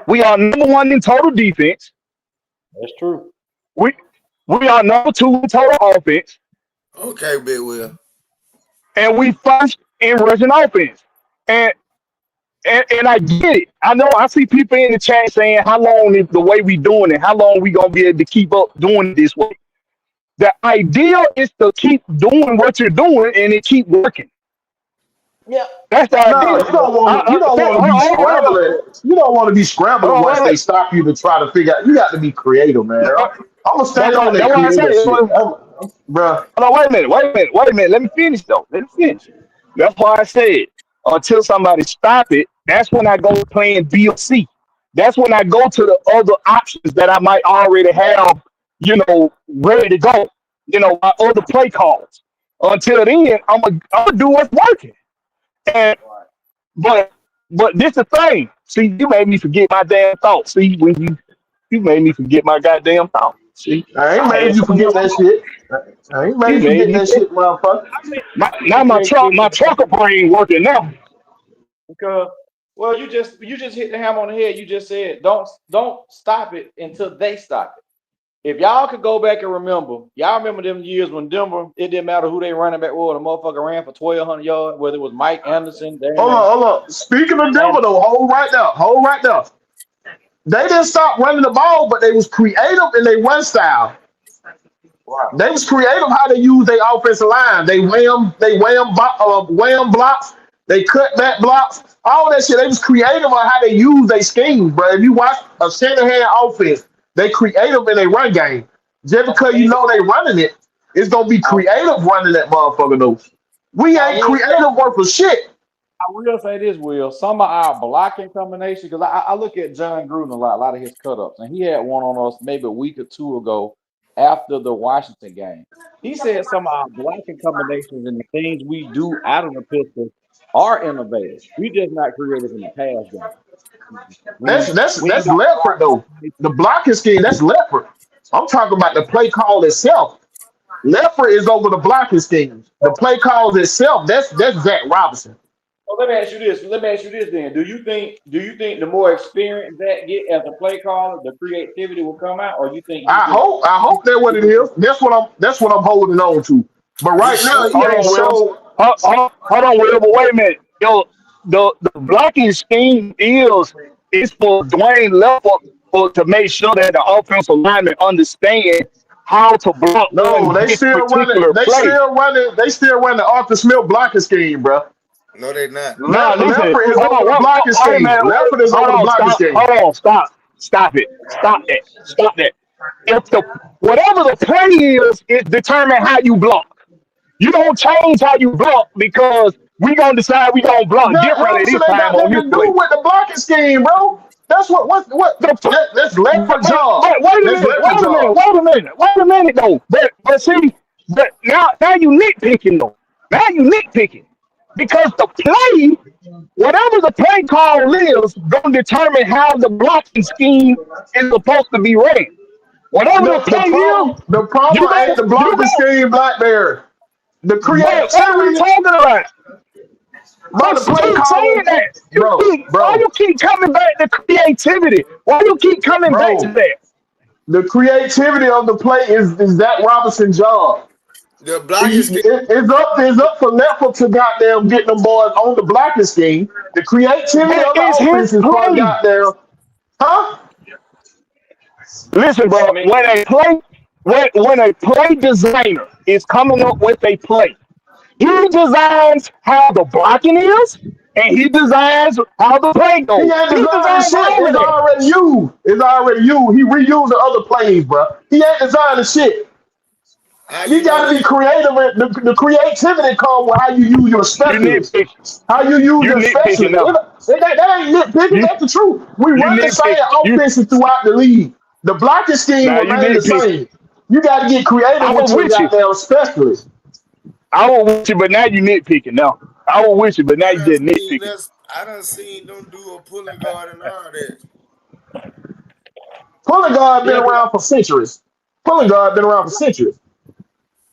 We are number one in total defense. That's true. We we are number two in total offense, Okay, Big Will. and we first in rushing offense. And and I get it. I know I see people in the chat saying how long is the way we doing it, how long we gonna be able to keep up doing it this way. The idea is to keep doing what you're doing and it keep working. Yeah. That's the No, idea. you don't want to be scrambling. You don't want to be scrambling once they stop you to try to figure out. You got to be creative, man. I'm gonna stay on that That's why I say creative it. shit, bro. Hold on, wait a minute. Let me finish though. Let me finish. That's why I said until somebody stop it, that's when I go playing B or C. That's when I go to the other options that I might already have, ready to go. My other play calls. Until then, I'm gonna do what's working. And but this the thing. See, you made me forget my damn thoughts. See, when you made me forget my goddamn thoughts. See, I ain't I made had you something forget else. that shit. I ain't made You you made forget me. that shit, motherfucker. Now my trucker brain working now. Because well, you just hit the hammer on the head. You just said don't stop it until they stop it. If y'all could go back and y'all remember them years when Denver, it didn't matter who they running back was, the motherfucker ran for 1,200 yards, whether it was Mike Anderson, Hold on, hold on. Speaking of Denver, though, hold right there. Hold right there. They didn't stop running the ball, but they was creative in their run style. Right. They was creative how they use their offensive line. Wham blocks. They cut back blocks. All that shit. They was creative on how they use their schemes, bro. If you watch a Shanahan offense, they creative in their run game. Just because you know they running it, it's gonna be I, creative running that motherfucker though. We I ain't will creative worth for shit. I will say this, Will. Some of our blocking combination, because I look at John Gruden a lot of his cut ups, and he had one on us maybe a week or two ago after the Washington game. He said some of our blocking combinations and the things we do out of the pistol are innovative. We just not creative in the pass game. That's that's We ain't that's got Leopard though. The blocking scheme, that's Leopard. I'm talking about the play call itself. Leopard is over the blocking scheme. The play calls itself, that's Zach Robinson. So let me ask you this. Let me ask you this then. Do you think the more experience that get as a play caller, the creativity will come out, or you think you can I hope that's what it is. That's what I'm holding on to. But He right now, should. he Hold ain't on, Will. showed. Hold on, Will. But wait a minute. The blocking scheme is for Dwayne Level to make sure that the offensive lineman understand how to block No, on they this still running. particular They play. still running. They still running the Arthur Smith blocking scheme, bro. No, they not. Now listen. Leopard is Hold over on. the blocking Wait a scheme. minute. Leopard is Hold over the on. blocking Stop. scheme. Hold on. Stop it. Stop that. Stop that. If the whatever the play is determine how you block. You don't change how you block because we gonna decide we gonna block That differently Robinson this ain't time got on nothing this to play. do with the blocking scheme, bro. That's what The pl- that's Leopard job. wait a That's minute, Leopard job. wait a minute though. But see, but now you nitpicking though. Now you nitpicking because the play, whatever the play call is, gonna determine how the blocking scheme is supposed to be ran. Whatever the The, the play is, problem the you problem go ain't the you blocking go. scheme, Blackberry. The But what are we creativity, talking about? bro. The play Keep saying calling, that. bro, Why bro, you keep coming back to creativity? Why you keep coming back to bro. that? The creativity of the play is that Robinson job. The blocking scheme. It's up for Leffler to goddamn get them boys on the blocking scheme. The creativity That of is the his offense is part play. goddamn. Huh? Listen, bro. I mean, When a play designer is coming up with a play, he designs how the blocking is, and he designs how the play He goes. ain't He designing designs shit. all of It's that. already you. It's already you. He reused the other plays, bro. He ain't designing shit. How You you know got to be that? creative. The creativity comes with how you use your You specialists, nitpicking. how you use You your nitpicking specialists. now. That ain't nitpicking. You That's the truth. We you run the same nitpick. You offenses throughout the league. The blocking scheme now you remain the nitpick. same. You got to get creative I with was your with you. goddamn specialists. I was with you, but now you nitpicking. Now I was with you, but now you just nitpicking. I done seen them do a pulling guard and all that. Pulling guard been yeah, 'cause around for centuries. Pulling guard been around for centuries.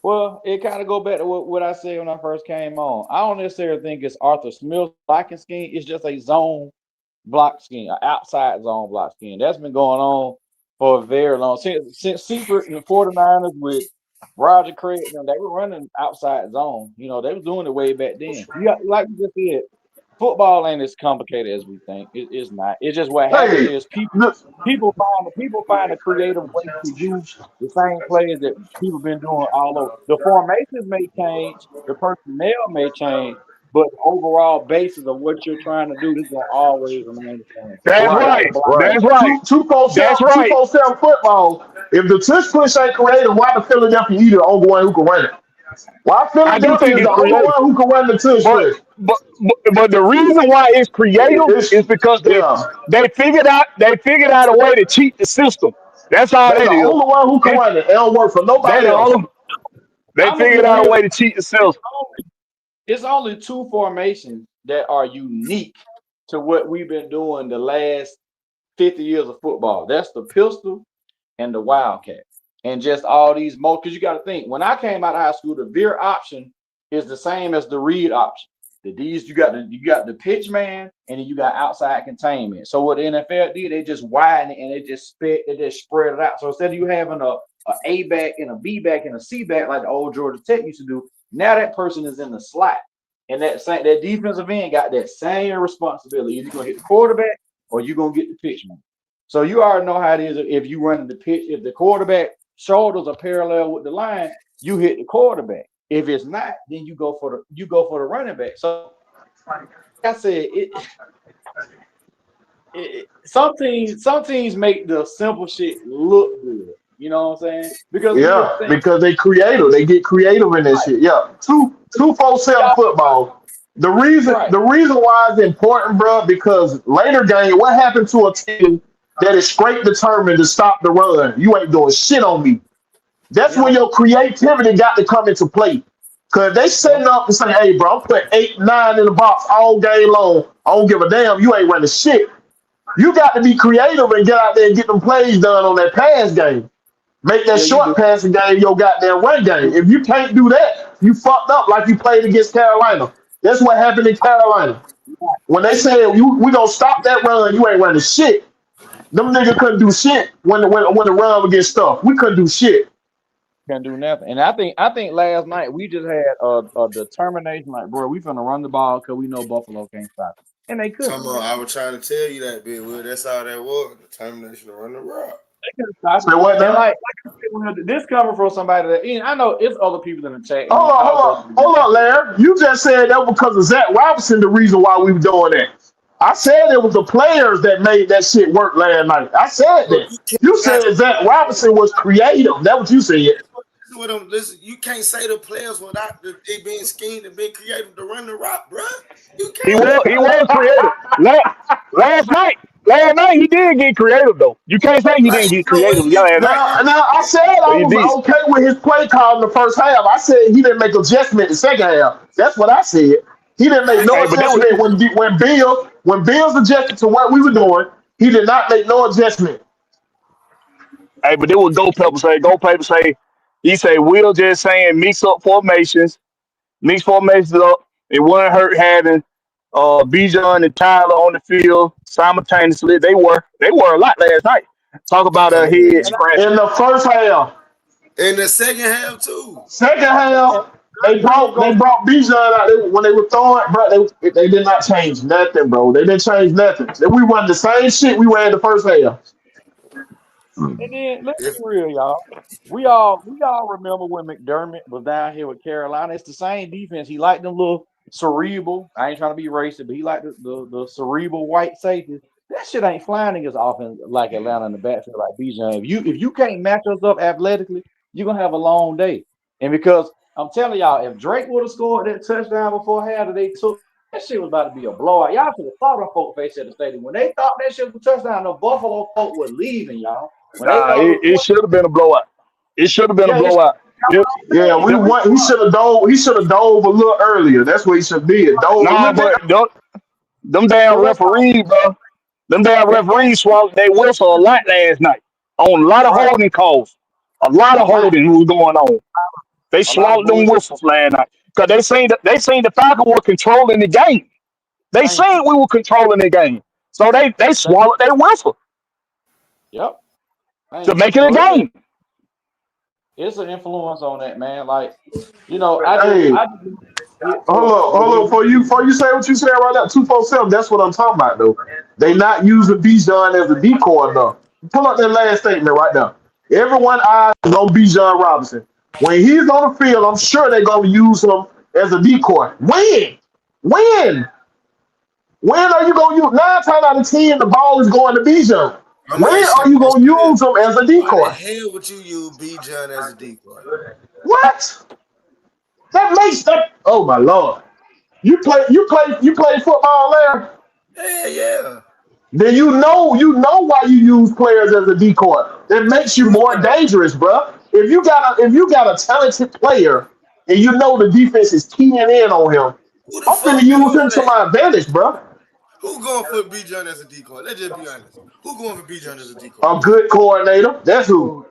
well, it kind of go back to what I said when I first came on. I don't necessarily think it's Arthur Smith's blocking scheme. It's just a zone block scheme, an outside zone block scheme. That's been going on for a very long since Seifert and the 49ers with Roger Craig and them, they were running outside zone. You know, they was doing it way back then. You got, like you just said, football ain't as complicated as we think. It's not. It's just what happened Hey, is people look, people find a creative way to do the same plays that people been doing all over. The formations may change, the personnel may change, but the overall basis of what you're trying to do is gonna always remain the same. That's You right, got the right. block. right. That's right. That's Two right. four seven football. If the tush push ain't creative, why the Philadelphia Eagles the only one who can run it? Why I do Philadelphia think is the it's only creative, one who can run the tush but push? but the reason why it's creative It's is because yeah. they figured out a way to cheat the system. That's all They that the is. only one who can It, run it. It don't work for they nobody the else. only, they I'm gonna be figured out a real. way to cheat the system. It's only two formations that are unique to what we've been doing the last 50 years of football. That's the pistol and the wildcat. And just all these more, because you got to think, when I came out of high school, the veer option is the same as the read option. You got the pitch man, and then you got outside containment. So what the NFL did, they just widen it and they just spread it out. So instead of you having a back and a B back and a C back like the old Georgia Tech used to do, now that person is in the slot. And that defensive end got that same responsibility. You're gonna hit the quarterback or you're gonna get the pitch man. So you already know how it is if you run the pitch. If the quarterback shoulders are parallel with the line, you hit the quarterback. If it's not, then you go for the running back. So like I said, some teams make the simple shit look good. You know what I'm saying? Because we just Yeah, think, because they creative. They get creative in that right, shit. Yeah, two four seven y'all, football. right. The reason why it's important, bro, because later game, what happened to a team that is straight determined to stop the run? You ain't doing shit on me. That's when Yeah, your creativity got to come into play. Cause they yeah, setting up and saying, "Hey, bro, I'm putting 8, 9 in the box all game long. I don't give a damn. You ain't running shit. You got to be creative and get out there and get them plays done on that pass game. Make that yeah. You do. short passing game your goddamn run game. If you can't do that, you fucked up like you played against Carolina. That's what happened in Carolina. When they said we gonna stop that run, you ain't running shit. Them niggas couldn't do shit when the run would get stuff. We couldn't do shit. Can't do nothing. And I think last night we just had a determination like, bro, we finna run the ball because we know Buffalo can't stop it. And they couldn't. Come on, I was trying to tell you that, bit. Well, that's all that was. Determination to run the rock. They couldn't stop Say it. what And now? like I said, this coming from somebody that, I know it's other people in the chat, and I'll go through Hold on, Larry. You just said that because of Zach Robinson, the reason why we were doing that. I said it was the players that made that shit work last night. I said But that. you You cannot said Zach Robinson was creative. That's what you said. listen with them. Listen, you can't say the players without it being schemed and being creative to run the rock, bro. You can't. He was creative. Last night, he did get creative though. You can't say he Like didn't get the way creative he last night. Now I said I He was did. okay with his play call in the first half. I said he didn't make adjustment in the second half. That's what I said. He didn't make I no Hey, but that was adjustment when Bills adjusted to what we were doing. He did not make no adjustment. hey, but there was Go Paper say he say Will just saying mix formations up. It wasn't hurt having Bijan and Tyler on the field simultaneously. They were a lot last night. Talk about a come head on, And scratcher. In the first half. In the second half too. Second half, they Green brought go. they brought Bijan out. When they were throwing, bro, they did not change nothing, bro. They didn't change nothing. We run the same shit we ran the first half. And then let's be If real, y'all. We all remember when McDermott was down here with Carolina. It's the same defense. He liked them little cerebral. I ain't trying to be racist, but he liked the cerebral white safeties. That shit ain't flying against offense like Atlanta in the backfield like Bijan. If you can't match us up athletically, you're gonna have a long day. And because I'm telling y'all, if Drake would have scored that touchdown before half that they took, that shit was about to be a blowout. Y'all should have saw the folk face at the stadium. When they thought that shit was a touchdown, the Buffalo folk were leaving, y'all. When they Nah, thought it it was should have been a blowout. It should have been a yeah, it's blowout. It, Yeah, we it, want. He should have dove. He should have dove a little earlier. That's what he should be. Dove a nah, little bit. but them damn but let's talk referees, bro. Them damn that game referees swallowed their whistle a lot last night on a lot of right. holding calls. A lot A of lot. holding was going on. They A lot of swallowed them bullshit. whistles last night because they seen the Falcons were controlling the game. They Thank seen you. we were controlling the game, so they Thank you. swallowed their whistle Yep. to Thank you. make it a So game. it's an influence on that, man. Like, Hey, I just get for hold up. Before you say what you said right now, 247. That's what I'm talking about, though. They not using Bijan as a decoy enough. Pull up that last statement right now. Everyone eyes is on Bijan Robinson. When he's on the field, I'm sure they're gonna use him as a decoy. When? When are you gonna use? 9 times out of 10, the ball is going to Bijan. I'm gonna When ask are you you this gonna shit. use him as a Why the decoy? hell would you use B John as a decoy? What? That makes that. Oh my lord! You play football there. Hell yeah. Then you know why you use players as a decoy. That makes you more Bruh, dangerous, bro. If you got a talented player and you know the defense is keying in on him, who the I'm finna fuck use doing him to that? my advantage, bro. Who going for B John as a decoy? Let's just be honest. Who going for B John as a decoy? A good coordinator. That's who. Oh,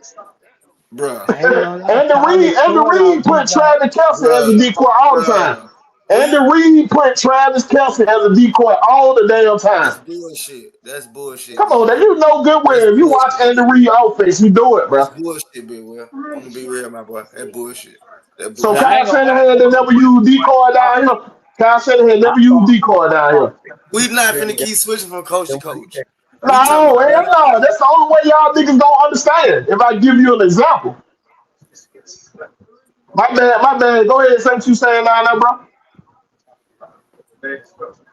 Bruh, I ain't gonna lie, Andy Tyler Reid, Andy scored Reid on put Bijan. Travis Kelsey as a bruh, decoy all the time. bruh. Andy Who? Reid put Travis Kelsey as a decoy all the damn That's time. bullshit. That's bullshit, Come big on, now Will. you know good That's well. If you watch bullshit. Andy Reid offense, you do it, That's bro. bullshit, big Will. I'm gonna be real, my boy. That bullshit. That So now I bullshit. ain't Kyle gonna lie. Shanahan they never used decoy down here. Kyle Shanahan I never used decoy down here. We not finna Yeah, keep switching from coach to coach. We talking No, about hell right no. That's the only way y'all niggas gonna understand. If I give you an example. My bad. Go ahead and say what you saying down there, bro.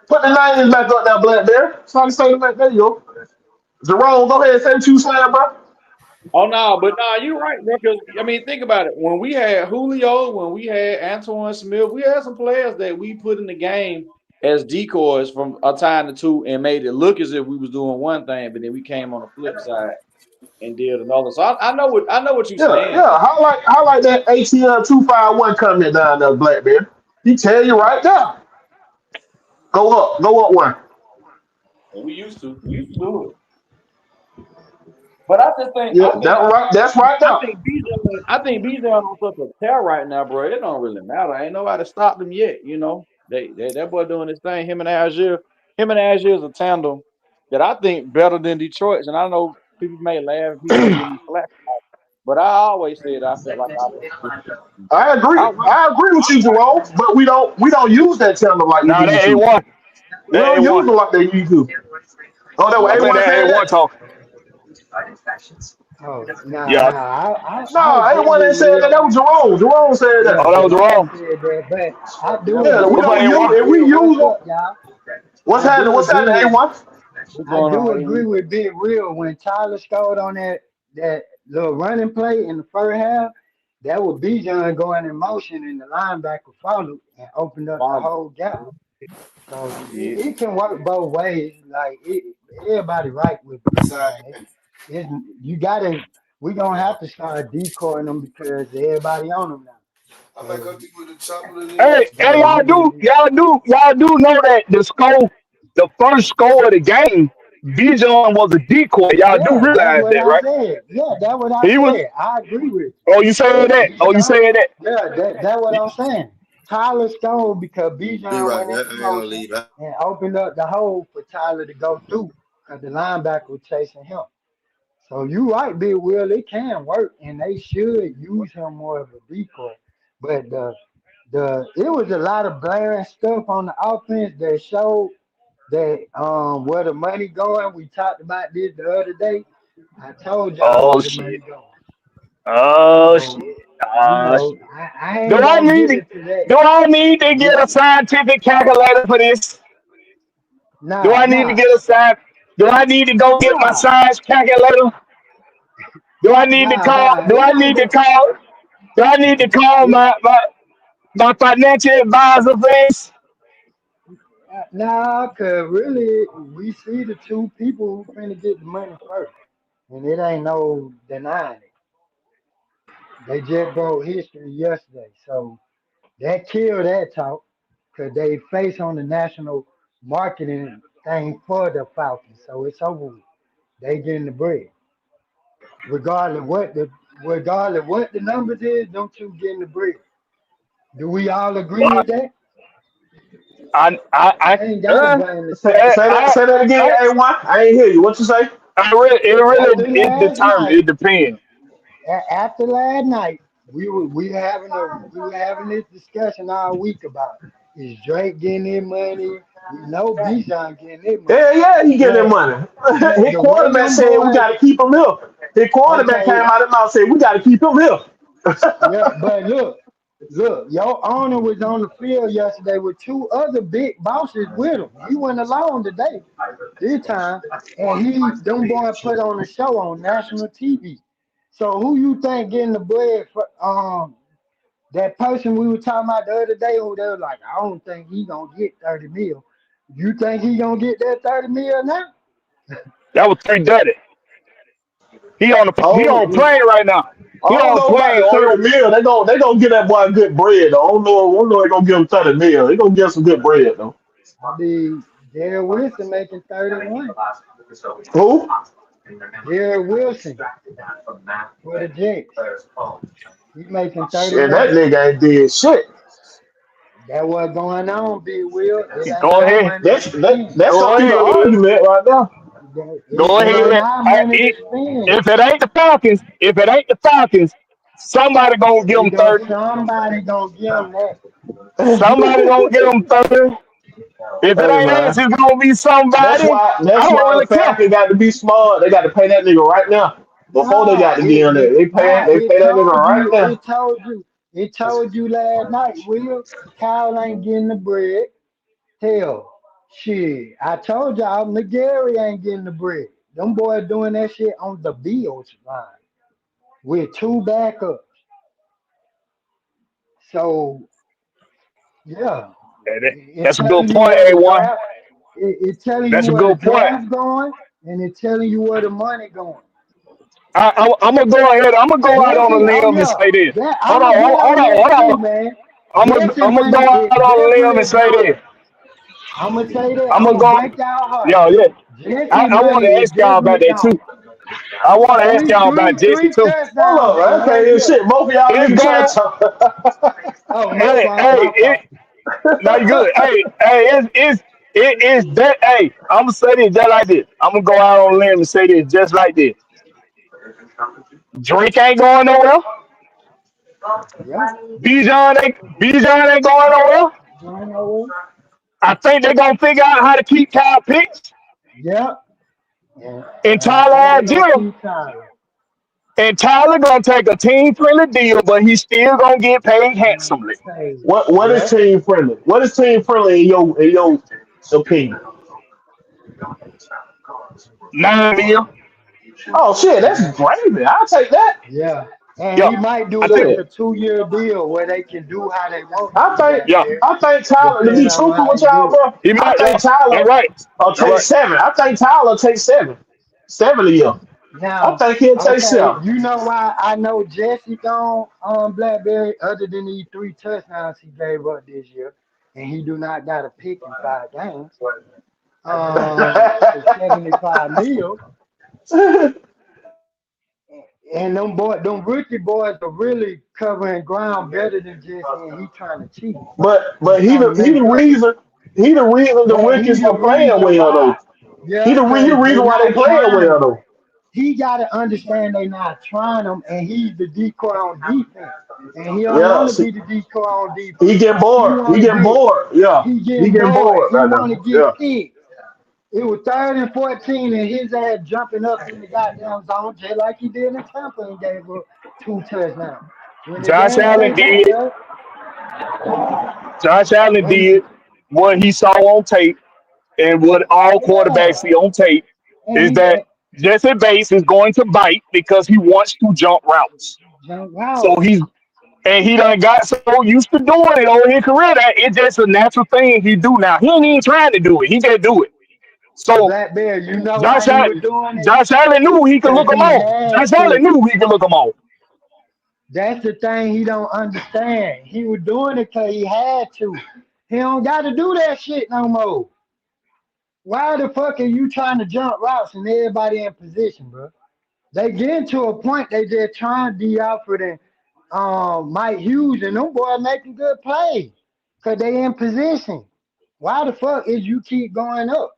Put the names back up there, Blackberry. So I can say that. There you go. Jerome, go ahead and say what you saying, bro. Oh no, but no, you're right, bro. Because I mean, think about it. When we had Julio, when we had Antoine Smith, we had some players that we put in the game as decoys from a time to two and made it look as if we was doing one thing, but then we came on the flip side and did another. So I know what you're Yeah, saying. yeah. Highlight that ATL 251 comment down there, Blackberry. He tell you right there. Go up one. And we used to do it. But I just think Yeah, that's right I there. think Bijan on such a tear right now, bro. It don't really matter. Ain't nobody stopped him yet. They that boy doing his thing. Him and Algier is a tandem that I think better than Detroit's. And I know people may laugh, people may give me flack, but I always said I felt like I agree. I want I agree with you, Jerome. But we don't use that channel like we Nah, need that to. A1. We That don't use A1. it like they used to. Oh, that was I think A1 that said A1 that. talking. Oh, nah, Yeah. nah. I No, agree A1 with ain't said that. Will. That was Jerome. Jerome said Yeah, that. Oh, that was Jerome wrong. said that, but I do Yeah, we What's agree. on don't use A1? if we Will, use what's them. up, y'all? What's I happening? do What's agree happening? with A1. what's I going do on, agree A1. with Big Will when Tyler scored on that little running play in the first half. That was Bijan going in motion and the linebacker followed and opened up the Father. whole gap. So Yeah. it can work both ways. Like everybody right with side. Bijan. It's you gotta. We gonna have to start decoying them because everybody on them now. I might So go with the chocolate in it. Hey, that'll limit it. y'all do know that the first score of the game, Bijan was a decoy. Y'all do Yeah, that's realize what that, I right? said. Yeah, that's what I He was. said. I agree with Oh, you saying you. that? Oh, you Bijan, saying that? yeah, that's what I'm saying. Tyler stole because You Bijan right. went I into ain't gonna motion leave. I and opened up the hole for Tyler to go through because the linebacker was chasing him. So you right, Big Will. It can work, and they should use him more of a decoy. But the it was a lot of blaring stuff on the offense that showed that where the money going. We talked about this the other day. I told y'all Oh where the shit. money going. Oh So shit. you Oh know, shit. I Do ain't I gonna need get to into that. do I need to Yeah. get a scientific calculator for this? Do Nah, I need to nah, get a science? Do I need to go get my nah, science calculator? Do I need to call? nah. Do It I ain't need to that. call? Do I need to call It, my financial advisor for this? nah, cause really, we see the two people who finna get the money first, and it ain't no denying it. They just broke history yesterday, so that killed that talk, cause they face on the national marketing thing for the Falcons, so it's over with. They getting the bread, regardless what the numbers is. Them two getting the bread. Do we all agree with But that? I I ain't gotta blame the Saints. Say that again, I A1. I ain't hear you. What you say? After it last determines. night, It depends. after last night, we were having this discussion all week about is Drake getting his money? We know Bijan getting his money, Yeah, yeah, he getting that but money. His the way quarterback them said we boys, got to keep him here. His quarterback came okay, out of mouth and said we got to keep him here. yeah, but look, your owner was on the field yesterday with two other big bosses with him. He went alone today, this time, and them boy put on a show on national TV. So who you think getting the bread for? That person we were talking about the other day, who they were like, I don't think he gonna get 30 mil. You think he gonna get that 30 mil now? That was 330. He on a Oh, plane right now. I He don't on a know about plane the on 30 mil. They gonna get that boy good bread though. I don't know they gonna give him 30 mil. They gonna get some good bread though. I mean, Derek Wilson making 31. Who? Derek Wilson for the Jets. He making Shit, that 31. nigga ain't did shit. That what going on, Big Will. It ain't Go our ahead. money to spend. That's Go gonna be the ahead. argument right now. Go It ain't ahead. our money to spend. If it ain't the Falcons, somebody gonna give them 30. Somebody gonna give him that. Somebody gonna give them 30. If it Hey ain't us, man, it's gonna be that's somebody. why I that's don't why the really care. Falcons got to be smart. They got to pay that nigga right now before they Nah, got to get in there. They it pay that nigga told right you, now. it told you last night, Will. Kyle ain't getting the bread. Hell, shit. I told y'all McGarry ain't getting the bread. Them boys doing that shit on the Bills line with two backups. So yeah, it's That's a good telling you point, where the A1. draft. It's telling you That's a where the good point. draft going, and it's telling you where the money going. I'm gonna go ahead. I'm gonna go out on a Jesse, oh limb and yeah, say this. I'm gonna get on that Hold too, on. man. Jesse I'm gonna go money out is on a limb and definitely say going. this. I'm gonna say that. I'm I'm gonna gonna go. break y'all heart. Yeah, yeah. Jesse I want money to is ask y'all about definitely that too. gone. I want to ask Three, y'all about three, Jesse three too. Hold touchdowns up, in I can't one hear year. shit. Both of y'all It's niggas trying going. to Oh, my Hey, fault, hey, my fault. no, you good. It is that. Hey, I'm gonna say this just like this. I'm gonna go out on a limb and say this just like this. Drake ain't going nowhere. Yeah, Bijan ain't going nowhere. going nowhere. I think they're gonna figure out how to keep Kyle Pitts Yeah, and, and and I Tyler think they gonna Algier. keep Tyler. And Tyler gonna take a team friendly deal, but he's still gonna get paid handsomely. Hey, what is yep. team friendly? What is team friendly in your opinion? 9 mil. Oh shit, that's Yeah, gravy. I'll take that. yeah. And Yeah, he might do I think. like a Shit. 2-year deal where they can do how they want I to think down Yeah, there, I think Tyler, to depending be on truthful how with they y'all, do it. bro, he I might. think That Tyler right. will That take right. 7. I think Tyler will take 7. 7 a year. I Now, think he'll take okay, 7. you know why I know Jesse gone on Blackberry other than these 3 touchdowns he gave up this year, and he do not got a pick in 5 games. For 75 mil, and them rookie boys are really covering ground better than Jesse, and he trying to cheat and but he trying to the he mess the up. reason he the reason the But he rookies the are playing reason well why. though. Yeah, He cause the they reason why they not playing well trying. though. he got to understand they not trying him, and he's the decoy on defense, and he don't Yeah, want to see, be the decoy on he defense. getting He bored. He want to getting get, bored. Yeah, he he getting getting bored. bored He right want now. to get Yeah, picked. It was 3rd and 14, and his ass jumping up in the goddamn zone just like he did in Tampa and gave up 2 touchdowns. When the Josh game Allen came back did. there, Josh Allen when did what he saw on tape, and what all quarterbacks yeah, see on tape and is he that Jesse Bates is going to bite because he wants to jump routes. jumped So out. he done got so used to doing it over his career that it's just a natural thing he do now. He ain't even trying to do it. He just do it. So Blackberry, you know Josh why he was Allen, doing it? Josh Allen knew he could Cause look him he on. had Josh Allen to. knew he could look him on. That's the thing he don't understand. He was doing it cause he had to. He don't got to do that shit no more. Why the fuck are you trying to jump routes and everybody in position, bro? They getting to a point they just trying D Alfred and Mike Hughes and them boys making good plays. Cause they in position. Why the fuck is you keep going up?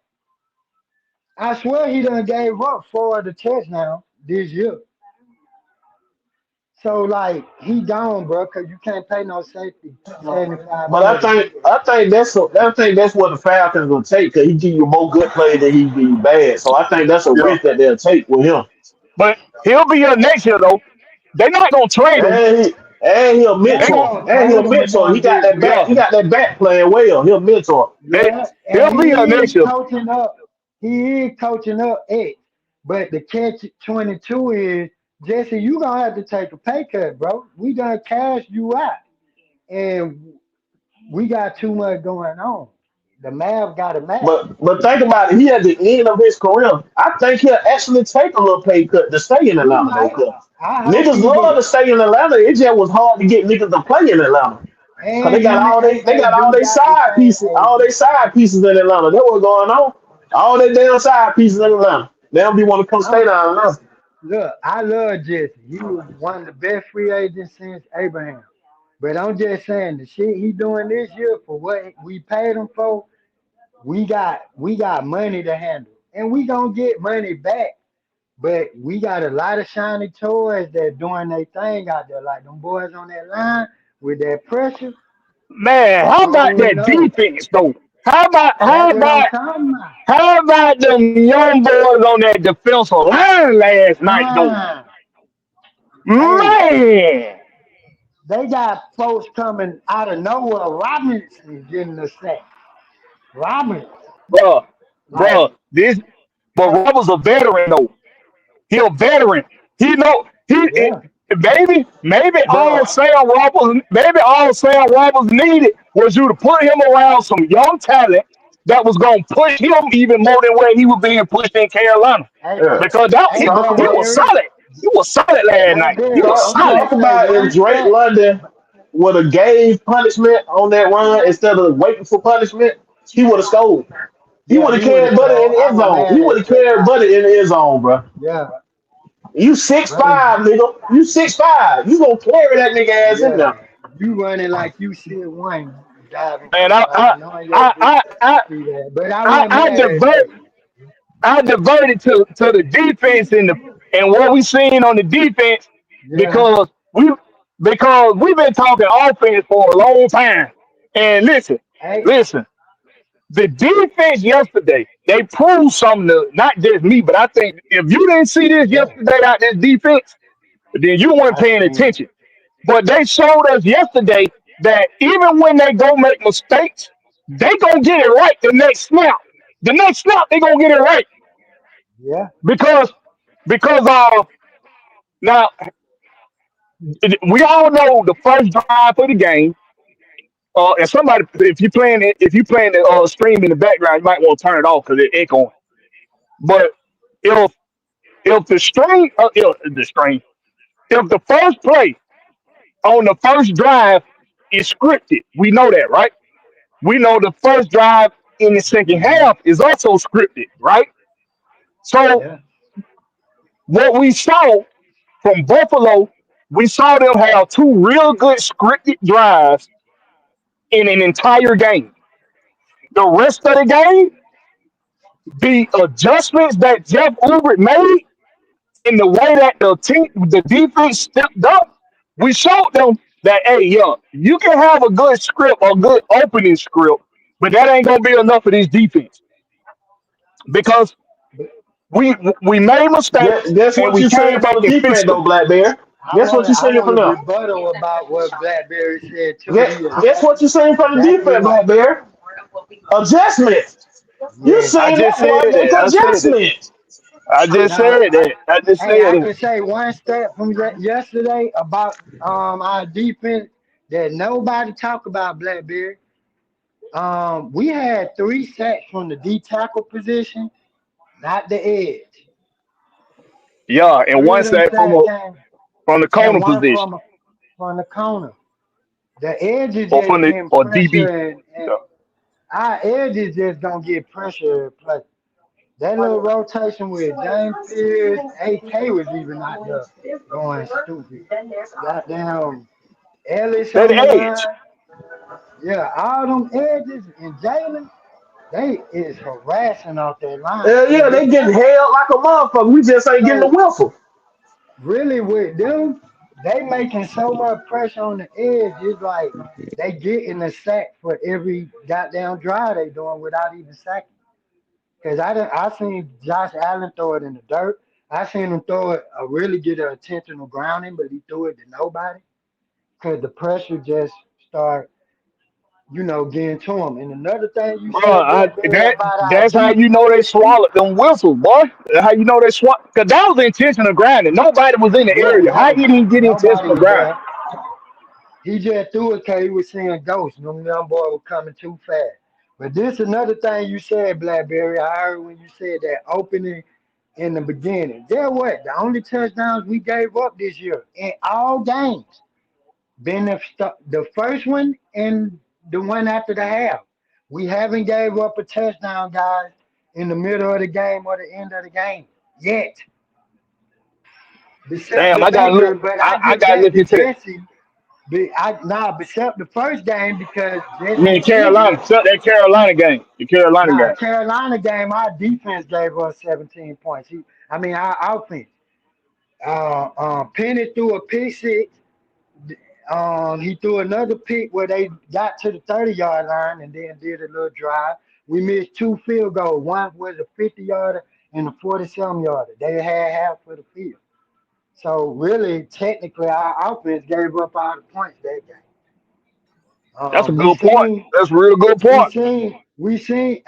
I swear he done gave up 4 of the touchdowns this year. So like he gone, bro, cause you can't pay no safety but I 7,500 a think year. I think that's I think that's what the Falcons will take because he give you more good play than he give you bad. So I think that's a Yeah. risk that they'll take with him. But he'll be here next year though. They're not gonna trade him. And he a They They ain't gonna mentor. gonna And he a trade him and mentor. He them got this that year. back. yeah. He got that back playing well. He a mentor. They, Yeah, and he'll be here he next is year. coaching up. He is coaching up X. But the catch 22 is Jesse, you gonna have to take a pay cut, bro. We done cash you out, and we got too much going on. The math got to match. But think about it. He at the end of his career. I think he'll actually take a little pay cut to stay in He Atlanta though. might. 'Cause I hope niggas he love do. to stay in Atlanta. It just was hard to get niggas to play in Atlanta. Cause And him and they got AJ all do they got the side same pieces, all age. they side pieces in Atlanta. That was going on. All they damn side pieces in Atlanta. They don't be want to come stay I'm down there. look. I love Jesse. He was one of the best free agents since Abraham. But I'm just saying the shit he doing this year for what we paid him for. We got money to handle, and we gonna get money back. But we got a lot of shiny toys that doing their thing out there, like them boys on that line with that pressure. Man, I how about don't that know. defense though? How about That's how what I'm about talking about. how about them young boys on that defensive line last night though? Ah, hey, Man, they got folks coming out of nowhere. Robinson getting the sack. Robinson, bro, like, this but uh, Robert's a veteran though. He a veteran. He know yeah, maybe Bro, all Sam Roberts needed was you to put him around some young talent that was gonna push him even more than where he was being pushed in Carolina. hey, yeah. Because hey, Talk he about was Blackberry, solid. He was solid last night. He Blackberry. was talk, I'm solid. talk finna say about if one Drake stat. London would have gave punishment on that run instead of waiting for punishment, he would have scored. He Yeah, would have he would have carried Buddy in scored. the I end was zone. He mad would at have Drake carried London. Buddy in the end zone, bro. Yeah, You six buddy. five, nigga. You 6'5". You gonna carry that nigga ass in Yeah, there. you running like you shit one diving Man, for like knowing your business. See that, but I wasn't I mad at divert Drake. I diverted to the defense and what we seen on the defense Yeah, because we've been talking offense for a long time. And hey, listen, the defense yesterday, they proved something to not just me, but I think if you didn't see this yeah, yesterday out this defense, then you weren't I paying seen attention. But they showed us yesterday that even when they go make mistakes, they gonna get it right the next snap. The next snap, they gonna get it right it. Yeah, because because now we all know the first drive of the game. And somebody, if you playing the stream in the background, you might want to turn it off because it's echoing. But if if the string, if the first play on the first drive is scripted, we know that, right? We know the first drive in the second hmm, half is also scripted, right? So yeah, what we saw from Buffalo, we saw them have two real good scripted drives in an entire game. The rest of the game, the adjustments that Jeff Ulbrich made, in the way that the defense stepped up, we showed them that hey, yo, you can have a good script or good opening script, but that ain't gonna be enough for this defense because But we made mistakes Guess and what we you saying came for back the and defense fixed though, them. Black Bear? Guess what you I saying want for to them? rebuttal about what Blackberry said too. He Guess what you saying for the exactly defense, right. Black Bear? Adjustment. You Yes. I saying that just said boy make that. I said that. adjustment. I just Now, said that. I just hey, said I that. could say one stat from yesterday about our defense that nobody talk about Blackberry. We had 3 sacks from the D tackle position, not the edge. Yeah, and Three one of them sack sacks came from the and corner one position from the corner. The edge is or from just the getting or pressure, DB. and Yeah. our edge is just gonna get pressure. Play that little rotation with James Pierce, AK was even out there going stupid. Goddamn Ellis That on the edge. line. Yeah, all them edges and Jalen, they is harassing off that line. Hell It yeah, they just getting held like a motherfucker. We just ain't getting the so whistle. really with them, they making so much pressure on the edge. It's like they getting a sack for every goddamn drive they doing without even sacking. Cause I seen Josh Allen throw it in the dirt. I seen him throw it really get an intentional grounding, but he threw it to nobody. Cause the pressure just start, getting to him. And another thing you Bro, said, Blackberry, about our that's how you know they defense too. swallowed them whistles, boy. That's how you know they swallowed. Because that was intentional grinding. Nobody was in the Yeah, area. How did he get nobody intentional was grinding? there. He just threw it because he was seeing ghosts. Them young boy was coming too fast. But this another thing you said, Blackberry. I heard when you said that opening in the beginning. There what? The only touchdowns we gave up this year in all games been the first one and the one after the half. We haven't gave up a touchdown, guys, in the middle of the game or the end of the game yet. Except Damn, the I gotta Baker, look. but I I give gotta that look to into that. Jesse. Except the first game because I mean, Jesse's Carolina, injury. except that Carolina game. The Carolina Nah, game. Carolina game, our defense gave us 17 points. Our offense. Penny threw a pick six. He threw another pick where they got to the 30-yard line and then did a little drive. We missed 2 field goals. One was a 50-yarder and a 47-yarder. They had half of the field. So really, technically, our offense gave up all the points that game. That's a We good point. seen That's a real good We point. seen, we seen,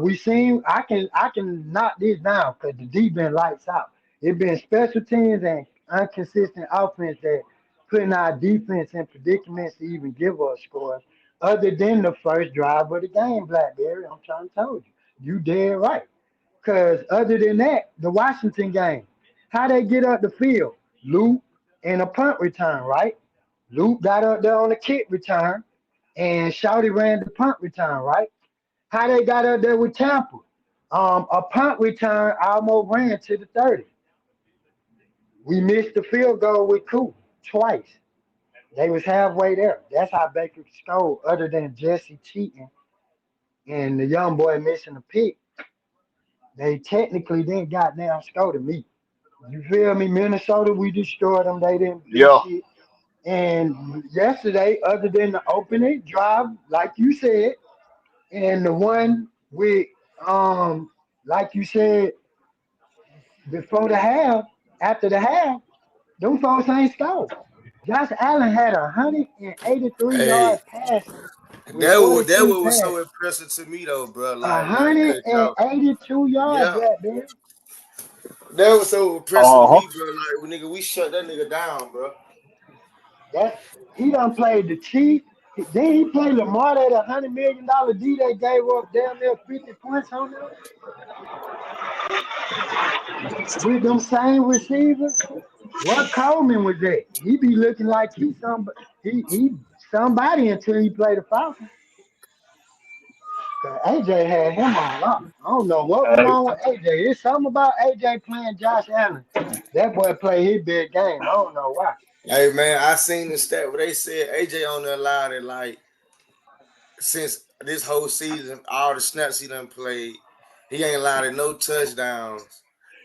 we seen. I can knock this down because the D been lights out. It been special teams and inconsistent offense that putting our defense in predicaments to even give us scores. Other than the first drive of the game, Blackberry, I'm trying to tell you, you dead right. Because other than that, the Washington game, how they get up the field, loop and a punt return, right? Luke got up there on the kick return, and Shouty ran the punt return, right? How they got up there with Tampa? A punt return almost ran to the 30. We missed the field goal with Coop twice. They was halfway there. That's how Baker scored, other than Jesse cheating and the young boy missing a pick. They technically didn't goddamn score to me. You feel me? Minnesota, we destroyed them. They didn't do Yeah. shit. And yesterday, other than the opening drive, like you said, and the one with like you said, before the half, after the half, them folks ain't scored. Josh Allen had 183 Hey, yard passing with that 43 was so passes. impressive to me though, bro. A Like not hundred cut and y'all. eighty-two yards, Yeah, Blackberry. that was so impressive to Uh huh. me, bro. Like nigga, we shut that nigga down, bro. That he done played the Chiefs. Then he played Lamar at $100 million D. They gave up damn near 50 points on them with them same receivers. What Coleman was that? He be looking like he somebody until he played the Falcons. Cause AJ had him on lock. I don't know what was Hey, wrong with AJ. It's something about AJ playing Josh Allen. That boy played his big game. I don't know why. Hey man, I seen the stat where they said AJ on the line that like since this whole season, all the snaps he done played, he ain't allowed no touchdowns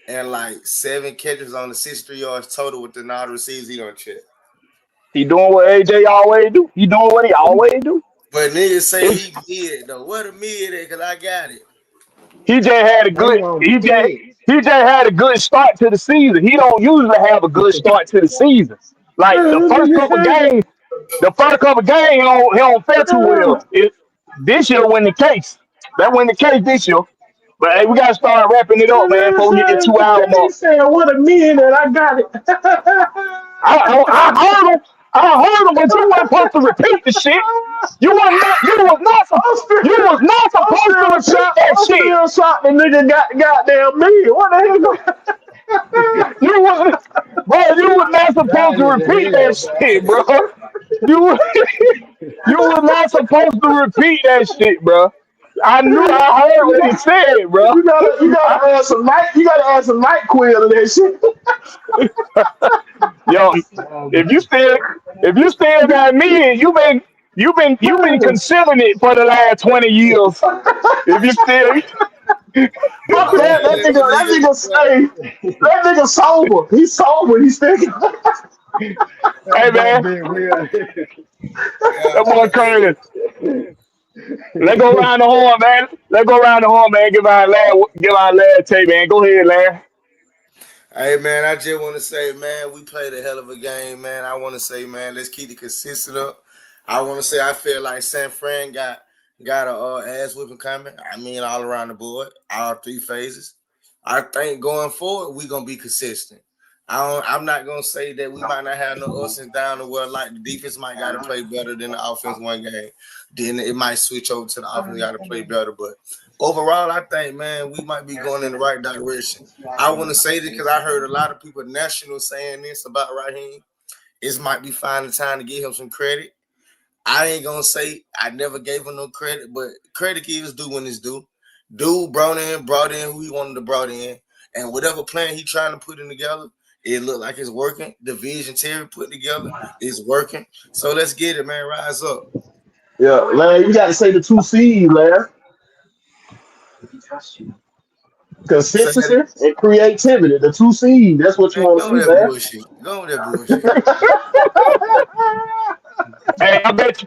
and like 7 catches on the 63 yards total with the nod receivers he don't check. He doing what AJ always do. He doing what he always do. But niggas say It's, he did though. What a mid at? Cause I got it. he just had a They good. want big. He just had a good start to the season. He don't usually have a good start to the season. Like the first couple games he don't fare too well. This year win the case. That win the case this year. But hey, we gotta start wrapping it up, man, before we get the 2 hour He mark. said, "What a minute! I got it." I heard him. I heard him, but you weren't supposed to repeat the shit. You was not. I'm still, You was not I'm supposed to still repeat shocked. that I'm shit. still shocked. The nigga got goddamn me. What the hell? You was, bro. You was not supposed Proud to as a repeat that hell, boy. shit, bro. You was, you was not supposed to repeat that shit, bro. I heard You what he got, said, bro. you I, gotta add some night. You gotta add some night quill to that shit. yo, Oh, if you still got me, and you've been considering it for the last 20 years. If you still, Fuck Go that. ahead, let them That niggas nigga say that nigga sober. He's sober. He's thinking. hey that man, big Will. that God, boy man. Curtis. Let's go around the horn, man. Let's go around the horn, man. Give our last tape, man. Go ahead, Larry. Hey man, I just want to say, man, we played a hell of a game, man. I want to say, man, let's keep it consistent up. I want to say, I feel like San Fran got a ass whipping coming. I mean, all around the board, all 3 phases. I think going forward, we gonna be consistent. I'm not gonna say that we might not have no ups and downs or what. Like the defense might got to play better than the offense one game. Then it might switch over to the offense got to play better. But overall, I think, man, we might be going in the right direction. I want to say this because I heard a lot of people national saying this about Raheem. It might be finding time to give him some credit. I ain't gonna say I never gave him no credit, but credit is due when it's due. Dude brought in who he wanted to brought in, and whatever plan he trying to put in together, it looked like it's working. The vision Terry put together is working. So let's get it, man. Rise up. Yeah, Larry, you got to say the 2 C's, Larry. Say Consistency that. and creativity. The 2 C's. That's what you Man, want to go see, with that Larry. bullshit. Go with that bullshit. Hey, I bet you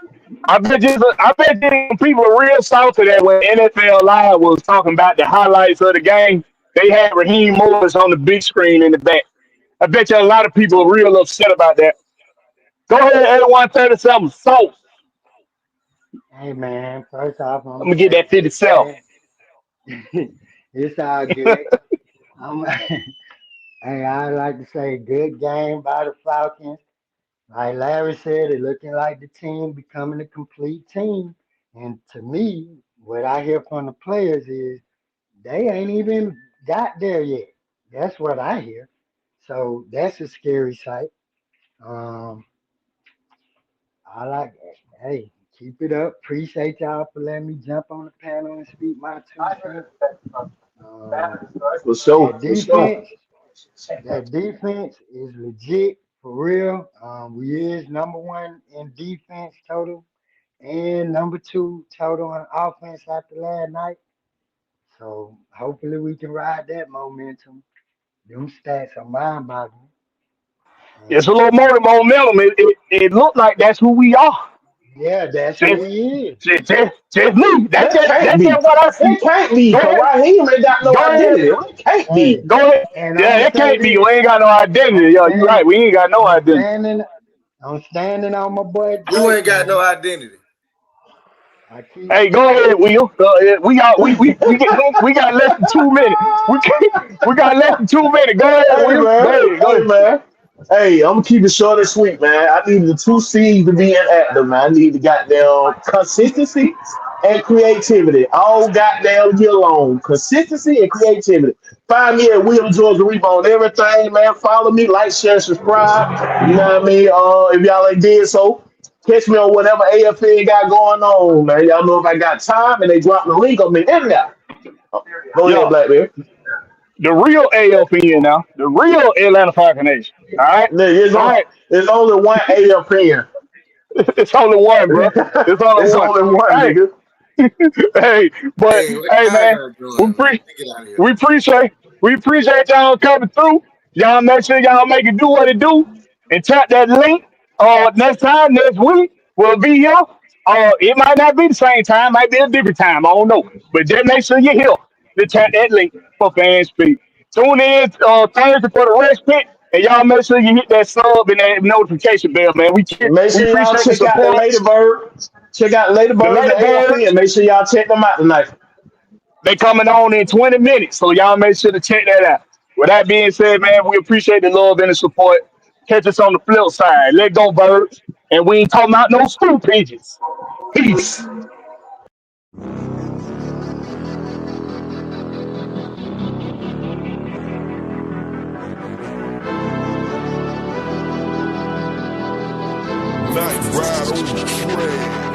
people are real salty that when NFL Live was talking about the highlights of the game, they had Raheem Morris on the big screen in the back. I bet you a lot of people are real upset about that. Go ahead, 8137 Salt. Hey man, first off, I'm I'm gonna gonna get say that good 57. game. It's all good. I'm, hey, I like to say good game by the Falcons. Like Larry said, it looking like the team becoming a complete team. And to me, what I hear from the players is they ain't even got there yet. That's what I hear. So that's a scary sight. Um, I like it. Hey, keep it up. Appreciate y'all for letting me jump on the panel and speak my 2 cents. Um, For sure. that For sure. defense, that defense is legit for real. We is number one in defense total and number two total on offense after last night. So hopefully we can ride that momentum. Them stats are mind boggling. It's a And little more momentum. It looked like that's who we are. yeah, that's who Just, he is. just me. That can't That's be. just what I see. That can't be. Go Cause ahead. Raheem ain't got no Go ahead. identity. It can't be. Hey, Go ahead. and I'm Yeah, gonna that say can't be. this. We ain't got no identity. I'm Yo, you right. standing. We ain't got no I'm identity. standing. I'm standing on my boy You Drake, ain't got no man. identity. I keep. Hey, go ahead, Will. Go ahead. We got less than 2 minutes. We got less than 2 minutes. Go ahead, Hey Will. Go man. ahead. Go Hey ahead. man. Hey, I'm gonna keep it short and sweet, man. I need the 2 C's to be inactive, man. I need the goddamn consistency and creativity. All goddamn year long. Consistency and creativity. Find me at William Georgia Rebound. Everything, man. Follow me, like, share, subscribe. You know what I mean? If y'all ain't did so, catch me on whatever AFN got going on, man. Y'all know if I got time and they drop the link on me in there. Go ahead, Yo, Blackberry. the real ALPN now. The real Atlanta Falcon Nation. All right. There's, All right. there's only one AFN. It's only one, bro. It's only It's one. only one, Hey, nigga. hey, but Hey, what hey, y'all man, got we going, man? pre Get out of here. we appreciate We appreciate y'all coming through. Y'all make sure y'all make it do what it do. And tap that link. Next time, next week, we'll be here. It might not be the same time, might be a different time. I don't know. But just make sure you're here to tap that link for fans speak. Tune in Thursday for the rest pick. And y'all make sure you hit that sub and that notification bell, man. Make We sure y'all appreciate the check out the support. Ladybird. Check out The Ladybird, the Lady AFP, and Birds, make sure y'all check them out tonight. they coming on in 20 minutes. So y'all make sure to check that out. With that being said, man, we appreciate the love and the support. Catch us on the flip side. Let go, birds. And we ain't talking about no school pigeons. Peace. Night ride on the train.